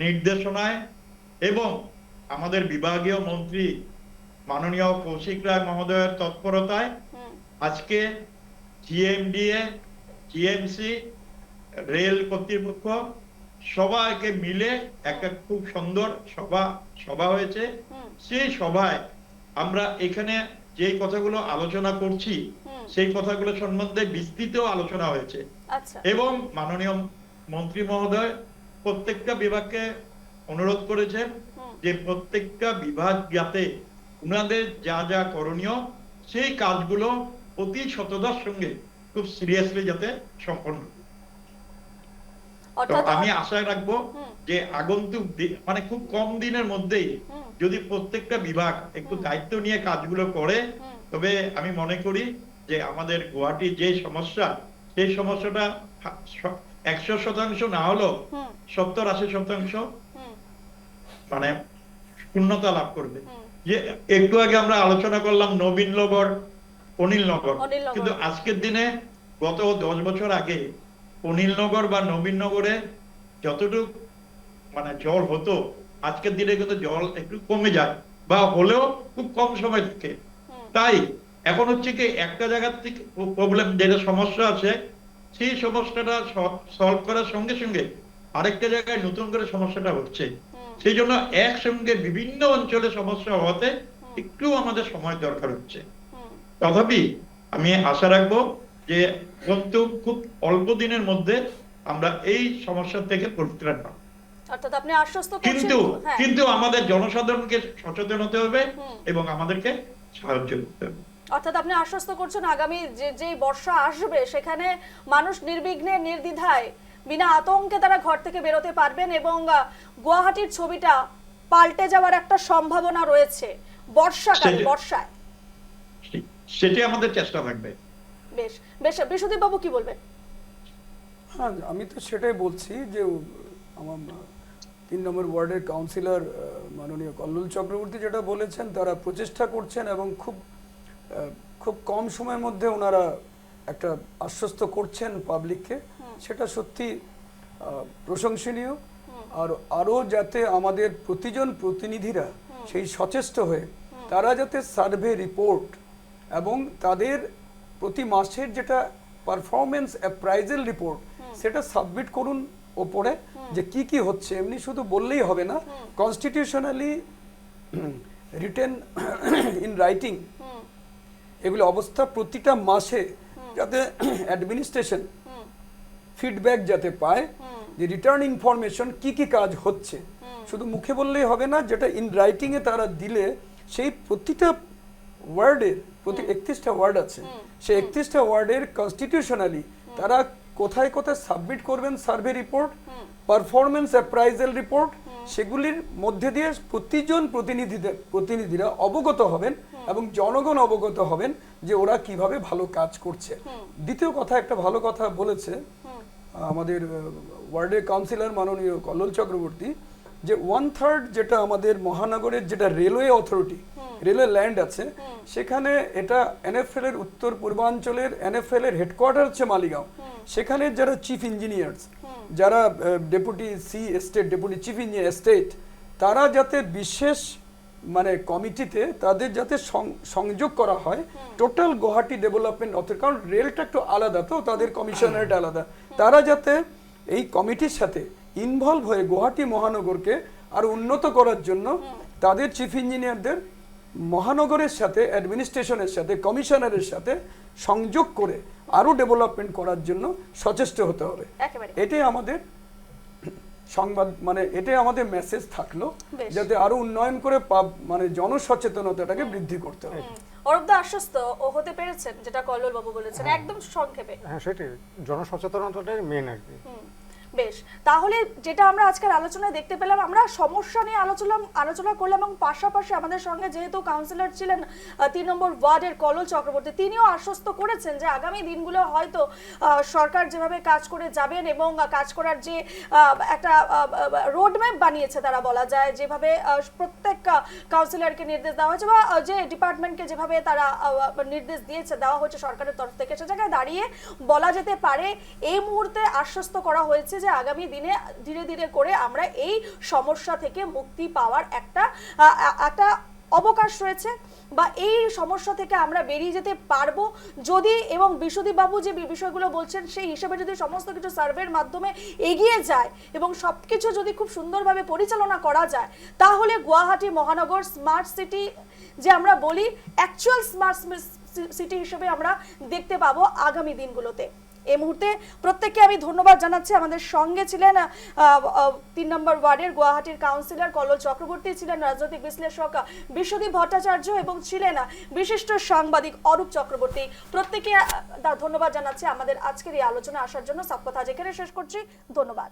নির্দেশনায় এবং আমাদের বিভাগীয় মন্ত্রী মাননীয় কৌশিক রায় মহোদয়ের তৎপরতায় আজকে জিএমডিএ, জিএমসি, রেল কর্তৃপক্ষ সবাইকে মিলে একটা খুব সুন্দর সভা হয়েছে। সেই সভায় আমরা এখানে যে কথাগুলো আলোচনা করছি সেই কথাগুলো সম্বন্ধে বিস্তৃত আলোচনা হয়েছে এবং মাননীয় মন্ত্রী মহোদয় প্রত্যেকটা বিভাগকে অনুরোধ করেছেন যে প্রত্যেকটা বিভাগ যাতে উনাদের যা যা করণীয় সেই কাজগুলো অতি সততার সঙ্গে খুব সিরিয়াসলি যাতে সম্পন্ন। আমি আশা রাখবো যে আগন্তুক মানে খুব কম দিনের মধ্যেই যদি প্রত্যেকটা বিভাগ একটু দায়িত্ব নিয়ে কাজগুলো করে, তবে আমি মনে করি যে আমাদের গুয়াহাটির যে সমস্যা সেই সমস্যাটা 100% না হলেও 70-80% মানে পূর্ণতা লাভ করবে। যে একটু আগে আমরা আলোচনা করলাম নবীননগর, অনিলনগর, কিন্তু আজকের দিনে গত 10 বছর আগে অনিলনগর বা নবীননগরে যতটুকু মানে জল হতো আজকের দিনে কিন্তু জল একটু কমে যায় বা হলেও খুব কম সময় থাকে। তাই এখন হচ্ছে কি একটা জায়গার থেকে প্রবলেম যেটা সমস্যা আছে সেই সমস্যাটা সলভ করার সঙ্গে সঙ্গে আরেকটা জায়গায় নতুন করে সমস্যাটা হচ্ছে। সেই জন্য একসঙ্গে বিভিন্ন অঞ্চলে সমস্যা হওয়াতে একটু আমাদের সময় দরকার হচ্ছে। তথাপি আমি আশা রাখবো যে কিন্তু খুব অল্প দিনের মধ্যে আমরা এই সমস্যা থেকে পরিত্রাণ পাবো। অর্থাৎ আপনি আশ্বস্ত করছেন, কিন্তু আমাদের জনসাধারণকে সচেতন হতে হবে এবং আমাদেরকে সাহায্য করতে হবে। অর্থাৎ আপনি আশ্বস্ত করছেন আগামী যে বর্ষা আসবে সেখানে মানুষ নির্বিঘ্নে নির্দ্বিধায় বিনা আতঙ্কে তারা ঘর থেকে বেরোতে পারবেন এবং গুয়াহাটির ছবিটা পাল্টে যাওয়ার একটা সম্ভাবনা রয়েছে বর্ষায়। সেটি আমাদের চেষ্টা থাকবে। বেশ বেশ, বিশ্বদীপ বাবু কি বলবেন? হ্যাঁ, আমি তো সেটাই বলছি যে আমার 3 নম্বর ওয়ার্ডের কাউন্সিলর মাননীয় কল্লোল চক্রবর্তী যেটা বলেছেন, তারা প্রচেষ্টা করছেন এবং খুব কম সময়ের মধ্যে ওনারা একটা আশ্বস্ত করছেন পাবলিককে, সেটা সত্যি প্রশংসনীয়। আর আরও যাতে আমাদের প্রতিজন প্রতিনিধিরা সেই সচেষ্ট হয়ে তারা যাতে সার্ভে রিপোর্ট এবং তাদের প্রতি মাসের যেটা পারফরমেন্স অ্যাপ্রাইজাল রিপোর্ট সেটা সাবমিট করুন ওপরে, যে কি কি হচ্ছে। এমনি শুধু বললেই হবে না, কনস্টিটিউশনালি রিটেন ইন রাইটিং এগুলো অবস্থা প্রতিটা মাসে যাতে অ্যাডমিনিস্ট্রেশন ফিডব্যাক যাতে পায় যে রিটার্ন ইনফরমেশন কি কি কাজ হচ্ছে। শুধু মুখে বললেই হবে না, যেটা ইন রাইটিংয়ে তারা দিলে সেই প্রতিটা ওয়ার্ডের 31টা ওয়ার্ড আছে, সেই 31টা ওয়ার্ডের কনস্টিটিউশনালি তারা কোথায় কোথায় সাবমিট করবেন survey report, performance appraisal report, সেগুলির মধ্যে দিয়ে প্রতিজন প্রতিনিধিরা অবগত হবেন এবং জনগণ অবগত হবেন যে ওরা কিভাবে ভালো কাজ করছে। দ্বিতীয় কথা, একটা ভালো কথা বলেছে আমাদের ওয়ার্ডের কাউন্সিলর মাননীয় কল্লোল চক্রবর্তী, যে 1/3 যেটা আমাদের মহানগরের যেটা রেলওয়ে অথরিটি, রেলওয়ে ল্যান্ড আছে, সেখানে এটা এনএফএল এর উত্তর পূর্বাঞ্চলের এনএফএল এর হেডকোয়ার্টার হচ্ছে মালিগাঁও। সেখানে যারা চিফ ইঞ্জিনিয়ার্স, যারা deputy deputy chief engineer estate, তারা যাতে বিশেষ মানে কমিটিতে তাদের যাতে সংযোগ করা হয় টোটাল গুয়াহাটি ডেভেলপমেন্ট অথরিটি, কারণ রেলটা একটু আলাদা, তো তাদের কমিশনারটা আলাদা, তারা যাতে এই কমিটির সাথে ইনভলভ হয়ে গুয়াহাটি মহানগরকে আরো উন্নত করার জন্য তাদের চিফ ইঞ্জিনিয়ারদের মহানগরের সাথে, অ্যাডমিনিস্ট্রেশনের সাথে, কমিশনারের সাথে সংযোগ করে আরো ডেভেলপমেন্ট করার জন্য সচেষ্ট হতে হবে। এটাই আমাদের সংবাদ, মানে এটাই আমাদের মেসেজ থাকলো, যাতে আরো উন্নয়ন করে মানে জনসচেতনতাটাকে বৃদ্ধি করতে হবে। অরূপদা আশ্বস্ত ও হতে পেরেছেন যেটা কল্লোল বাবু বলেছেন, একদম সংক্ষেপে? হ্যাঁ, সেটাই জনসচেতনতাটাই মেন আর কি। বেশ, তাহলে যেটা আমরা আজকের আলোচনায় দেখতে পেলাম, আমরা সমস্যা নিয়ে আলোচনা করলাম এবং পাশাপাশি আমাদের সঙ্গে যেহেতু কাউন্সিলর ছিলেন 3 নম্বর ওয়ার্ডের কলল চক্রবর্তী, তিনিও আশ্বস্ত করেছেন যে আগামী দিনগুলো হয়তো সরকার যেভাবে কাজ করে যাবেন এবং কাজ করার যে একটা রোডম্যাপ বানিয়েছে তারা বলা যায়, যেভাবে প্রত্যেক কাউন্সিলরকে নির্দেশ দেওয়া হয়েছে বা যে ডিপার্টমেন্টকে যেভাবে তারা নির্দেশ দেওয়া হচ্ছে সরকারের তরফ থেকে, সে জায়গায় দাঁড়িয়ে বলা যেতে পারে এই মুহূর্তে আশ্বস্ত করা হয়েছে যে আগামী দিনে ধীরে ধীরে করে আমরা এই সমস্যা থেকে মুক্তি পাওয়ার একটা অবকাশ রয়েছে বা এই সমস্যা থেকে আমরা বেরিয়ে যেতে পারবো যদি, এবং বিশদীবাবু যে বিষয়গুলো বলছেন সেই হিসেবে যদি সমস্ত কিছু সার্ভের মাধ্যমে এগিয়ে যায় এবং সবকিছু যদি খুব সুন্দরভাবে পরিচালনা করা যায়, তাহলে গুয়াহাটি মহানগর স্মার্ট সিটি যে আমরা বলি অ্যাকচুয়াল স্মার্ট সিটি হিসেবে আমরা দেখতে পাবো আগামী দিনগুলোতে। এই মুহূর্তে প্রত্যেককে আমি ধন্যবাদ জানাচ্ছি। আমাদের সঙ্গে ছিলেন 3 নম্বর ওয়ার্ডের গুয়াহাটির কাউন্সিলর কল্ল চক্রবর্তী, ছিলেন রাজনৈতিক বিশ্লেষক বিশ্বদীপ ভট্টাচার্য এবং ছিলেন বিশিষ্ট সাংবাদিক অরূপ চক্রবর্তী। প্রত্যেককে ধন্যবাদ জানাচ্ছি আমাদের আজকের এই আলোচনা আসার জন্য। সব কথা যেখানে শেষ করছি, ধন্যবাদ।